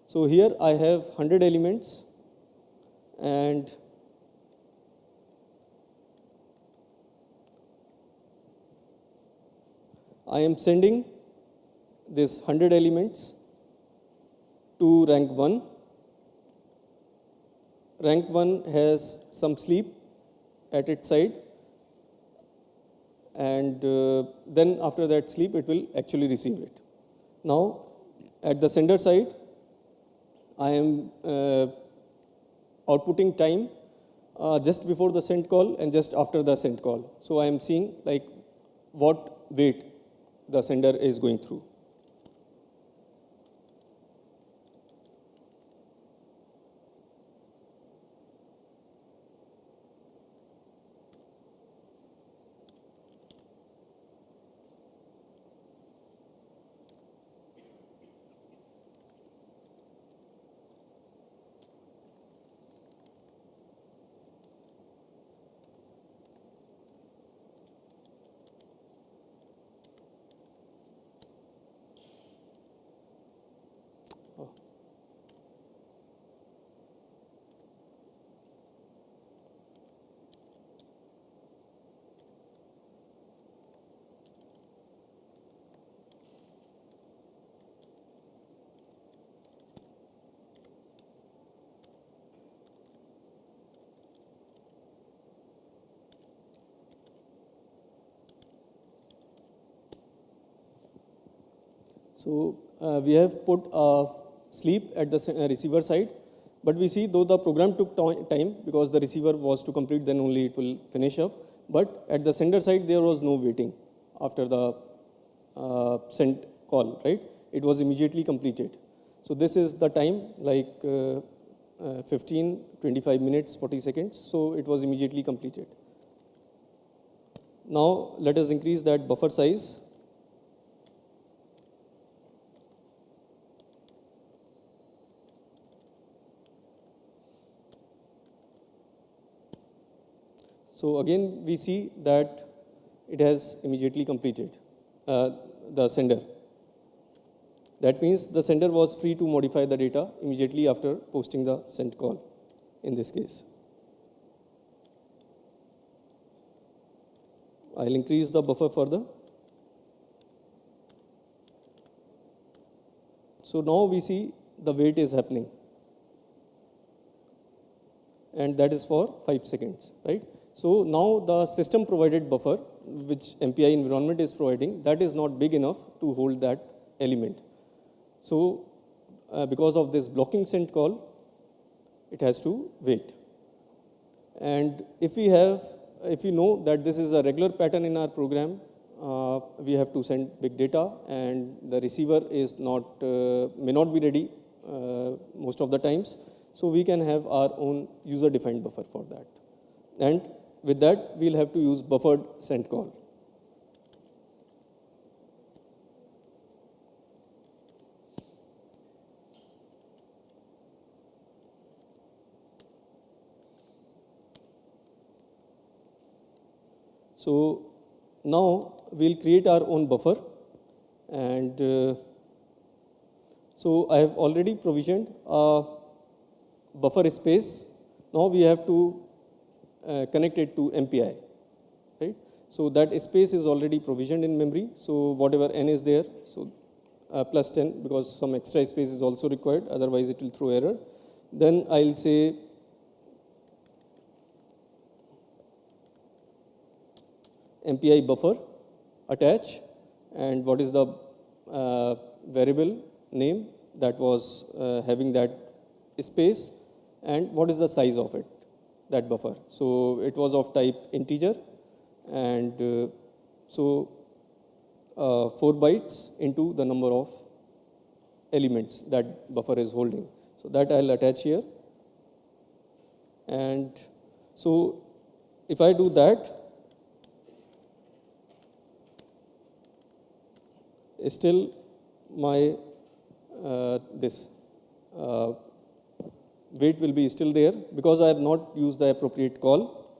So here I have 100 elements, and I am sending this 100 elements to rank 1. Rank 1 has some sleep at its side, and then after that sleep it will actually receive it. Now at the sender side, I am outputting time just before the send call and just after the send call. So I am seeing like what weight the sender is going through. So we have put a sleep at the receiver side, but we see though the program took time because the receiver was to complete, then only it will finish up. But at the sender side, there was no waiting after the sent call, right? It was immediately completed. So this is the time, like 15, 25 minutes, 40 seconds. So it was immediately completed. Now let us increase that buffer size. So again, we see that it has immediately completed, the sender. That means the sender was free to modify the data immediately after posting the sent call in this case. I'll increase the buffer further. So now we see the wait is happening. And that is for 5 seconds, right? So now the system provided buffer, which MPI environment is providing, that is not big enough to hold that element. So because of this blocking sent call, it has to wait. And if we know that this is a regular pattern in our program, we have to send big data, and the receiver is may not be ready most of the times. So we can have our own user-defined buffer for that. And with that, we'll have to use buffered send call. So now we'll create our own buffer, and so I have already provisioned a buffer space. Now we have to connect it to MPI, right? So that space is already provisioned in memory. So whatever n is there, so plus 10, because some extra space is also required, otherwise it will throw error. Then I'll say MPI buffer attach, and what is the variable name that was having that space, and what is the size of it, that buffer. So it was of type integer, and so 4 bytes into the number of elements that buffer is holding. So that I'll attach here. And so if I do that, still my wait will be still there because I have not used the appropriate call.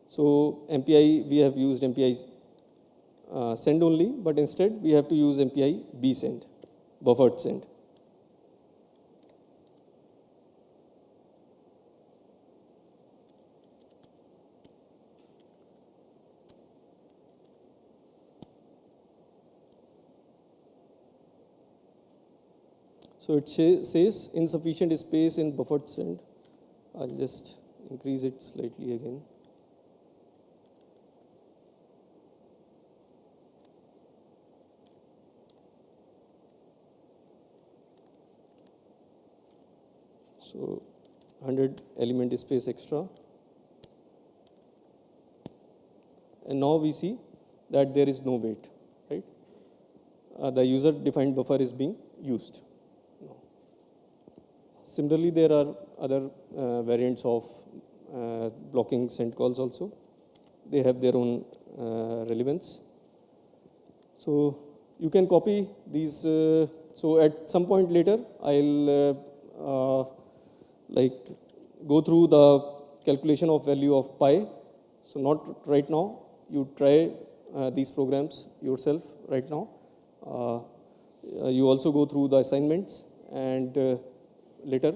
So MPI, we have used MPI send only, but instead we have to use MPI B send, buffered send. So it says insufficient space in buffered send. I'll just increase it slightly again. So 100 element space extra. And now we see that there is no wait, right? The user defined buffer is being used. Similarly, there are other variants of blocking send calls also. They have their own relevance. So you can copy these. So at some point later, I'll go through the calculation of value of pi. So not right now. You try these programs yourself right now. You also go through the assignments, and later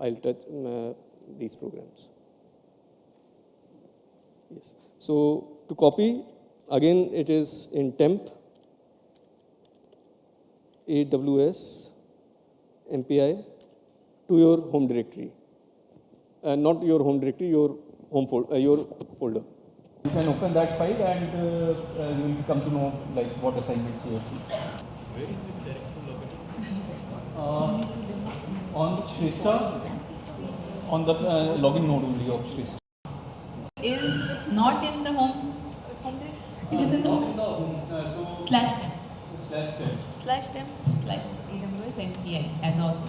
I'll touch these programs. Yes. So to copy, again it is in temp, AWS, MPI to your home directory. Not your home directory, your home your folder. You can open that file and you will come to know like what assignments you have to. Where is this director located? On Shrestha, on the login node only of Shrestha. Is not in the home page. It is in the home. So Slash 10. slash 10. Slash 10. Slash AWS MPI as also.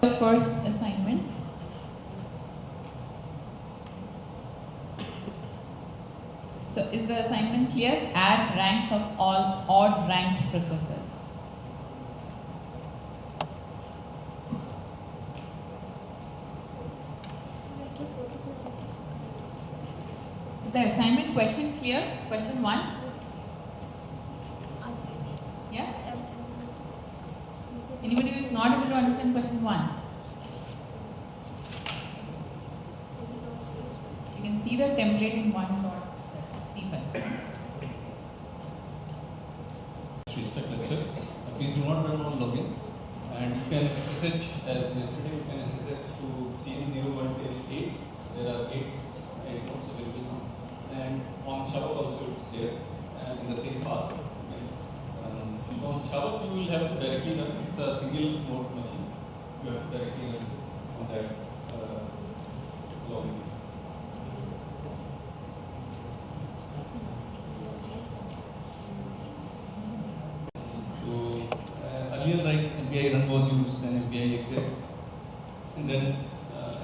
The first assignment. So is the assignment clear? Add ranks of all odd ranked processors. The assignment question clear? Question 1? Yeah? Anybody who is not able to understand question 1? You can see the template in 1.c5. Shrestha cluster. Please do not run on login. And you can SSH as yesterday, you can SSH to CN0108. There are 8 nodes available now. And on Shabak also it's there. And in the same path. On Shabak you will have to directly run. It's a single node machine. You have to directly run on that login. Earlier, right, MPI run was used, then MPI exec, and then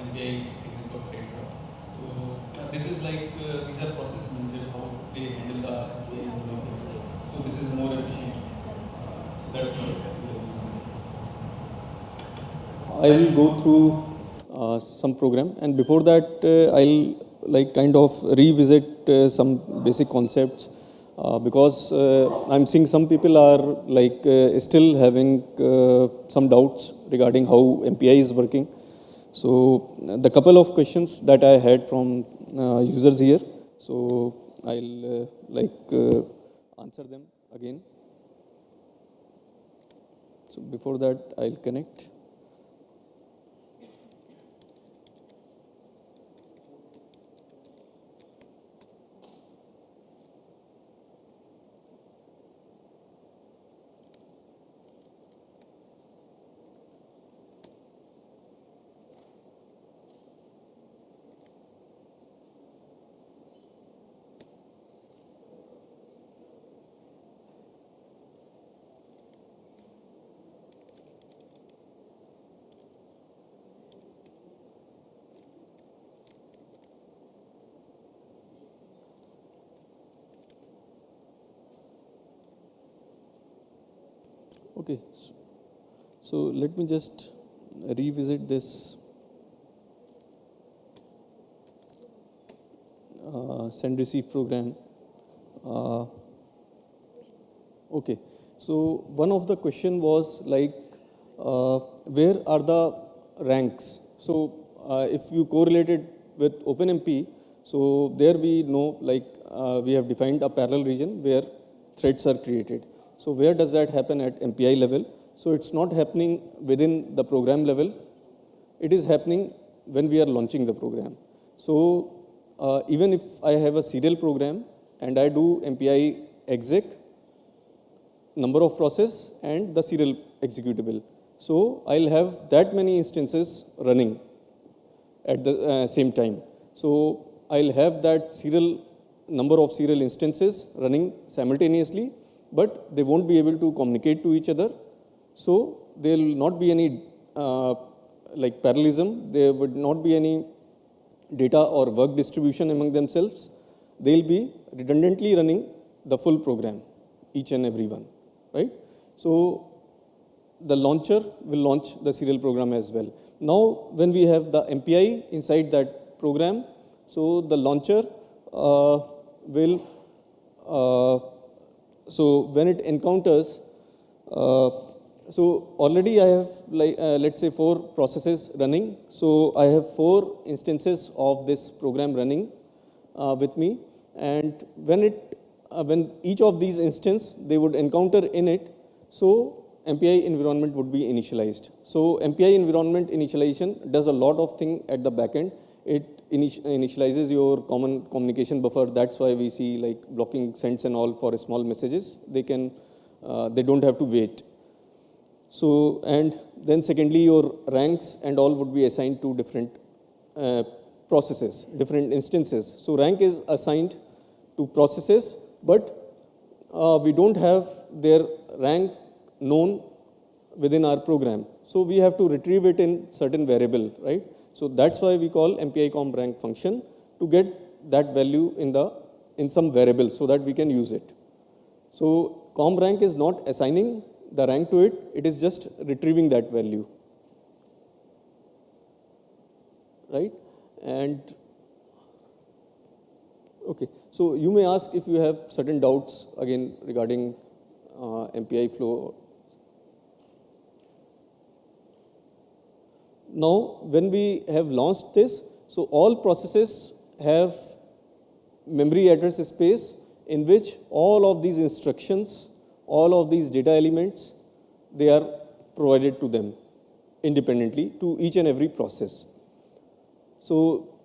MPI exec got taken up. So this is like these are process managers how they handle the MPI. So this is more efficient. That's what I will go through some program, and before that, I'll like kind of revisit some basic concepts. Because I'm seeing some people are like still having some doubts regarding how MPI is working. So the couple of questions that I had from users here, so I'll answer them again. So before that, I'll connect. Okay, so let me just revisit this send receive program. Okay, so one of the question was like where are the ranks? So if you correlate it with OpenMP, so there we know like we have defined a parallel region where threads are created. So where does that happen at MPI level? So it's not happening within the program level. It is happening when we are launching the program. So even if I have a serial program and I do MPI exec, number of process and the serial executable. So I'll have that many instances running at the same time. So I'll have that number of serial instances running simultaneously, but they won't be able to communicate to each other. So there will not be any like parallelism. There would not be any data or work distribution among themselves. They'll be redundantly running the full program, each and every one, right? So the launcher will launch the serial program as well. Now, when we have the MPI inside that program, so the launcher will so when it encounters, so already I have like let's say 4 processes running. So I have 4 instances of this program running with me, and when each of these instances they would encounter in it, so MPI environment would be initialized. So MPI environment initialization does a lot of thing at the back end. It initializes your common communication buffer. That's why we see like blocking sends and all for small messages. They don't have to wait. So, and then secondly, your ranks and all would be assigned to different processes, different instances. So rank is assigned to processes, but we don't have their rank known within our program. So we have to retrieve it in certain variable, right? So that's why we call MPI comp rank function to get that value in some variable so that we can use it. So comp rank is not assigning the rank to it, it is just retrieving that value, right? And okay, so you may ask if you have certain doubts again regarding MPI flow. Now, when we have launched this, so all processes have memory address space in which all of these instructions, all of these data elements, they are provided to them independently to each and every process. So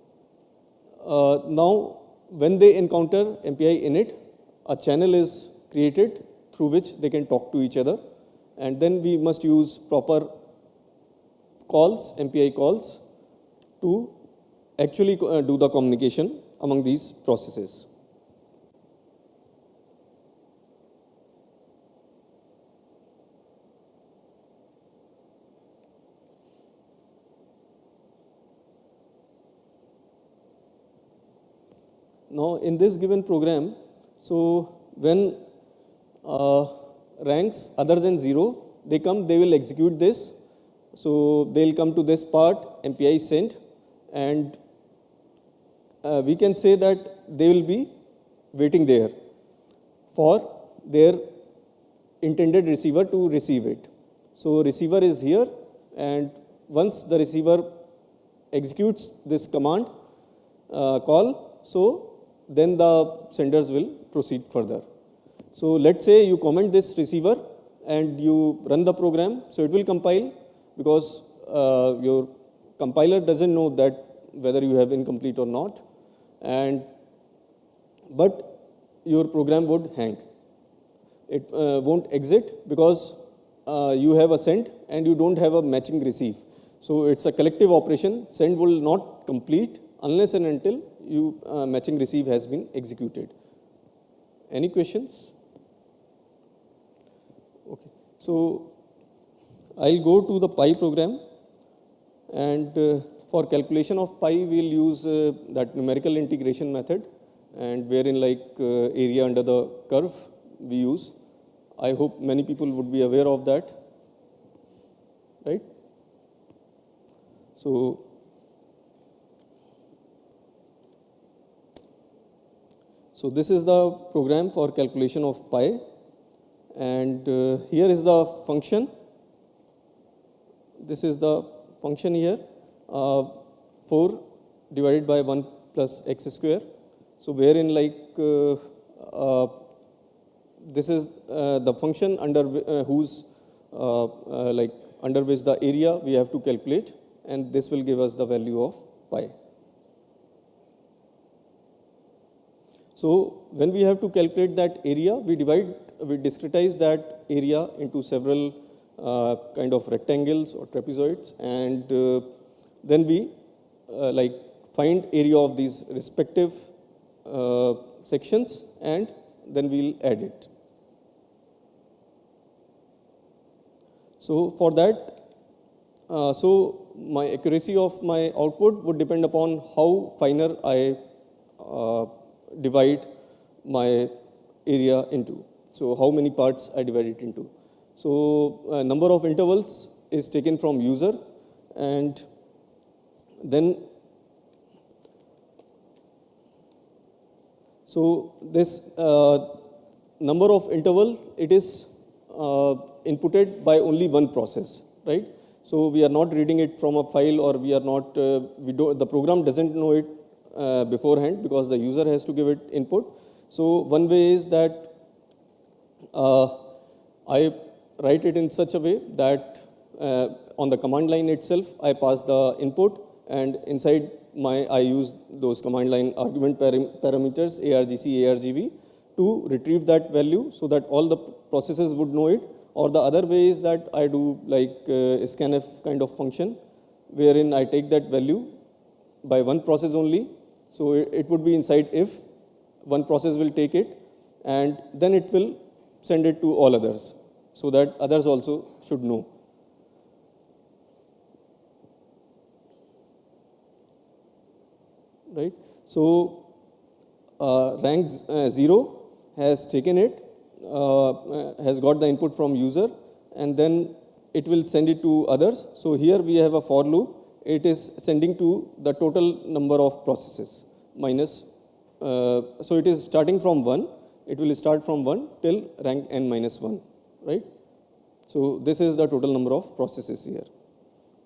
now, when they encounter MPI init, a channel is created through which they can talk to each other, and then we must use proper calls, MPI calls, to actually do the communication among these processes. Now, in this given program, so when ranks other than 0, they will execute this. So they'll come to this part, MPI send, and we can say that they will be waiting there for their intended receiver to receive it. So receiver is here, and once the receiver executes this command call, so then the senders will proceed further. So let's say you comment this receiver and you run the program, so it will compile, because your compiler doesn't know that whether you have incomplete or not, but your program would hang. It won't exit because you have a send and you don't have a matching receive. So it's a collective operation. Send will not complete unless and until matching receive has been executed. Any questions? Okay. So I'll go to the pi program, and for calculation of pi, we'll use that numerical integration method, and wherein like area under the curve we use. I hope many people would be aware of that, right? So this is the program for calculation of pi, and here is the function. This is the function here, 4 divided by 1 plus x square. So wherein like this is the function under whose under which the area we have to calculate, and this will give us the value of pi. So when we have to calculate that area, we discretize that area into several kind of rectangles or trapezoids, and then we find area of these respective sections, and then we'll add it. So for that, so my accuracy of my output would depend upon how finer I divide my area into. So how many parts I divide it into. So number of intervals is taken from user, and then so this number of intervals, it is inputted by only one process, right? So we are not reading it from a file, or we are not, the program doesn't know it beforehand because the user has to give it input. So one way is that I write it in such a way that on the command line itself, I pass the input, and inside I use those command line argument parameters, ARGC, ARGV, to retrieve that value so that all the processes would know it. Or the other way is that I do like a scanf kind of function, wherein I take that value by one process only. So it would be inside if, one process will take it, and then it will send it to all others, so that others also should know. Right? So rank 0 has taken it, has got the input from user, and then it will send it to others. So here we have a for loop. It is sending to the total number of processes minus, so it is starting from 1. It will start from 1 till rank n minus 1, right? So this is the total number of processes here.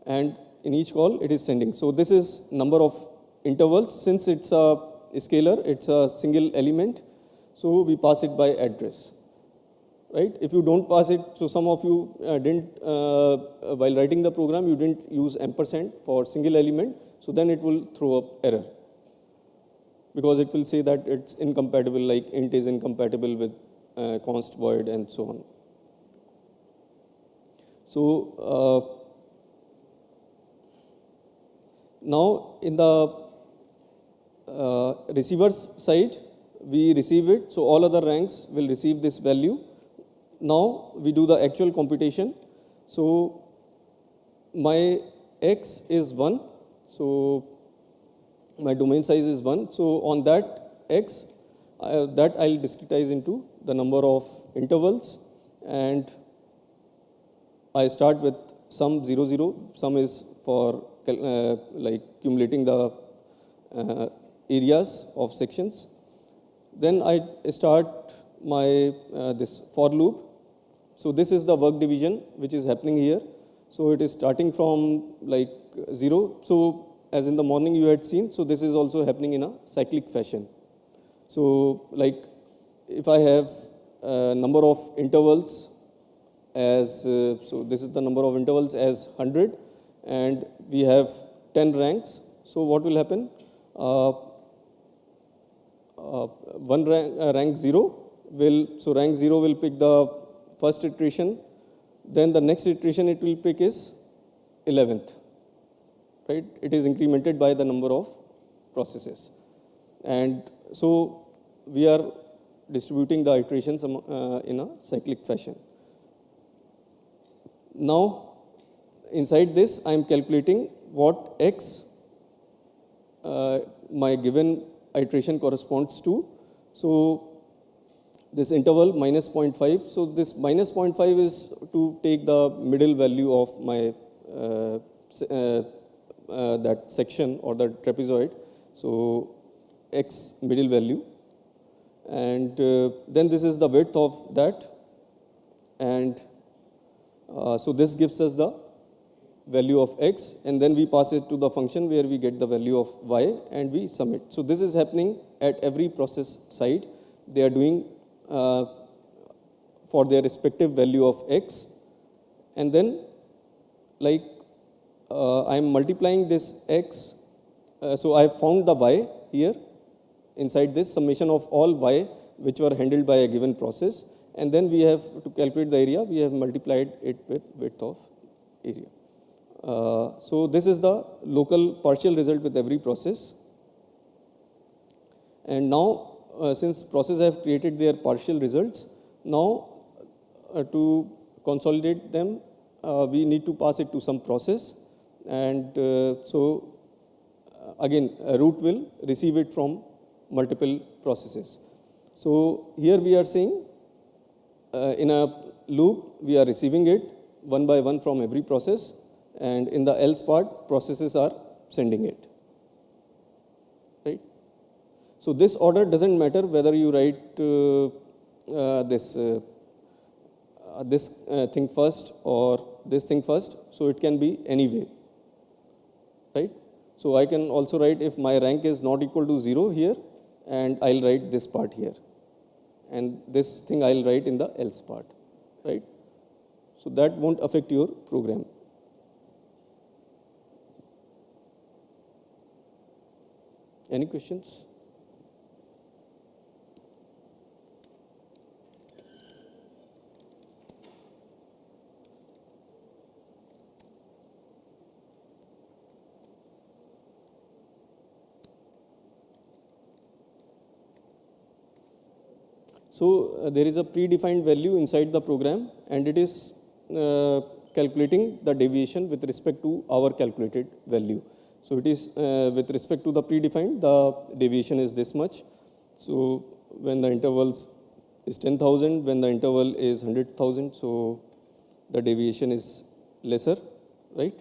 And in each call, it is sending. So this is number of intervals. Since it's a scalar, it's a single element, so we pass it by address, right? If you don't pass it, so some of you didn't, while writing the program, you didn't use ampersand for single element, so then it will throw up error, because it will say that it's incompatible, like int is incompatible with const void and so on. So now in the receiver's side, we receive it, so all other ranks will receive this value. Now we do the actual computation. So my x is 1, so my domain size is 1. So on that x, that I'll discretize into the number of intervals, and I start with sum 0, 0. Sum is for like accumulating the areas of sections. Then I start my this for loop. So this is the work division which is happening here. So it is starting from like 0. So as in the morning you had seen, so this is also happening in a cyclic fashion. So like if I have number of intervals as, so this is the number of intervals as 100, and we have 10 ranks. So what will happen? Rank 0 will, so rank 0 will pick the first iteration, then the next iteration it will pick is 11th, right? It is incremented by the number of processes. And so we are distributing the iterations in a cyclic fashion. Now, inside this, I am calculating what x my given iteration corresponds to. So this interval minus 0.5. So this minus 0.5 is to take the middle value of my that section or the trapezoid. So x middle value, and then this is the width of that, and so this gives us the value of x, and then we pass it to the function where we get the value of y, and we sum it. So this is happening at every process side. They are doing for their respective value of x, and then like I am multiplying this x. So I have found the y here inside this summation of all y which were handled by a given process, and then we have to calculate the area. We have multiplied it with width of area. So this is the local partial result with every process. And now since processes have created their partial results, now to consolidate them, we need to pass it to some process, and so again a root will receive it from multiple processes. So here we are saying in a loop we are receiving it one by one from every process, and in the else part processes are sending it, right? So this order doesn't matter whether you write this thing first or this thing first, so it can be any way, right? So I can also write if my rank is not equal to 0 here, and I'll write this part here. And this thing I'll write in the else part, right? So that won't affect your program. Any questions? So there is a predefined value inside the program, and it is calculating the deviation with respect to our calculated value. So it is with respect to the predefined, the deviation is this much. So when the intervals is 10,000, when the interval is 100,000, so the deviation is lesser, right?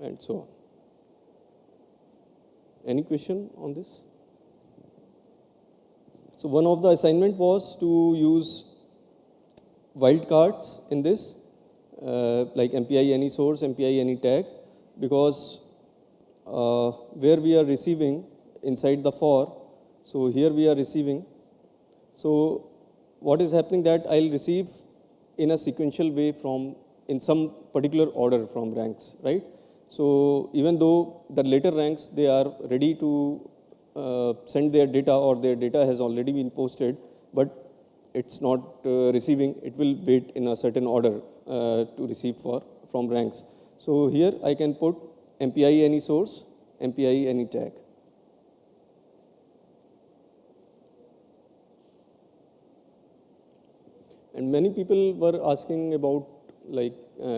And so on. Any question on this? So one of the assignment was to use wildcards in this, like MPI any source, MPI any tag, because where we are receiving inside the for, so here we are receiving. So what is happening that I'll receive in a sequential way from in some particular order from ranks, right? So even though the later ranks, they are ready to send their data, or their data has already been posted, but it's not receiving, it will wait in a certain order to receive from ranks. So here I can put MPI any source, MPI any tag. And many people were asking about like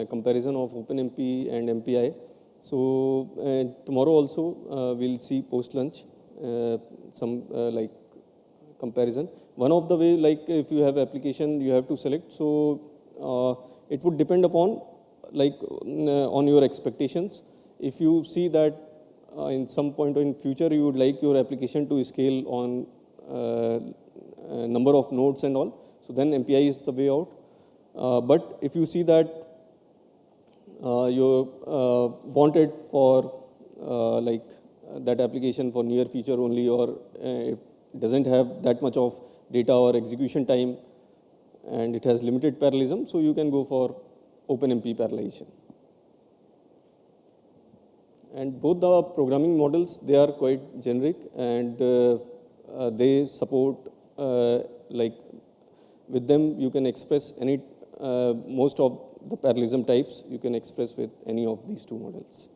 comparison of OpenMP and MPI. So tomorrow also we'll see post lunch some like comparison. One of the way, like if you have application, you have to select. So it would depend upon like on your expectations. If you see that in some point in future you would like your application to scale on number of nodes and all, so then MPI is the way out. But if you see that you want it for like that application for near future only, or it doesn't have that much of data or execution time, and it has limited parallelism, so you can go for OpenMP parallelization. And both the programming models, they are quite generic, and they support like with them you can express any most of the parallelism types you can express with any of these two models.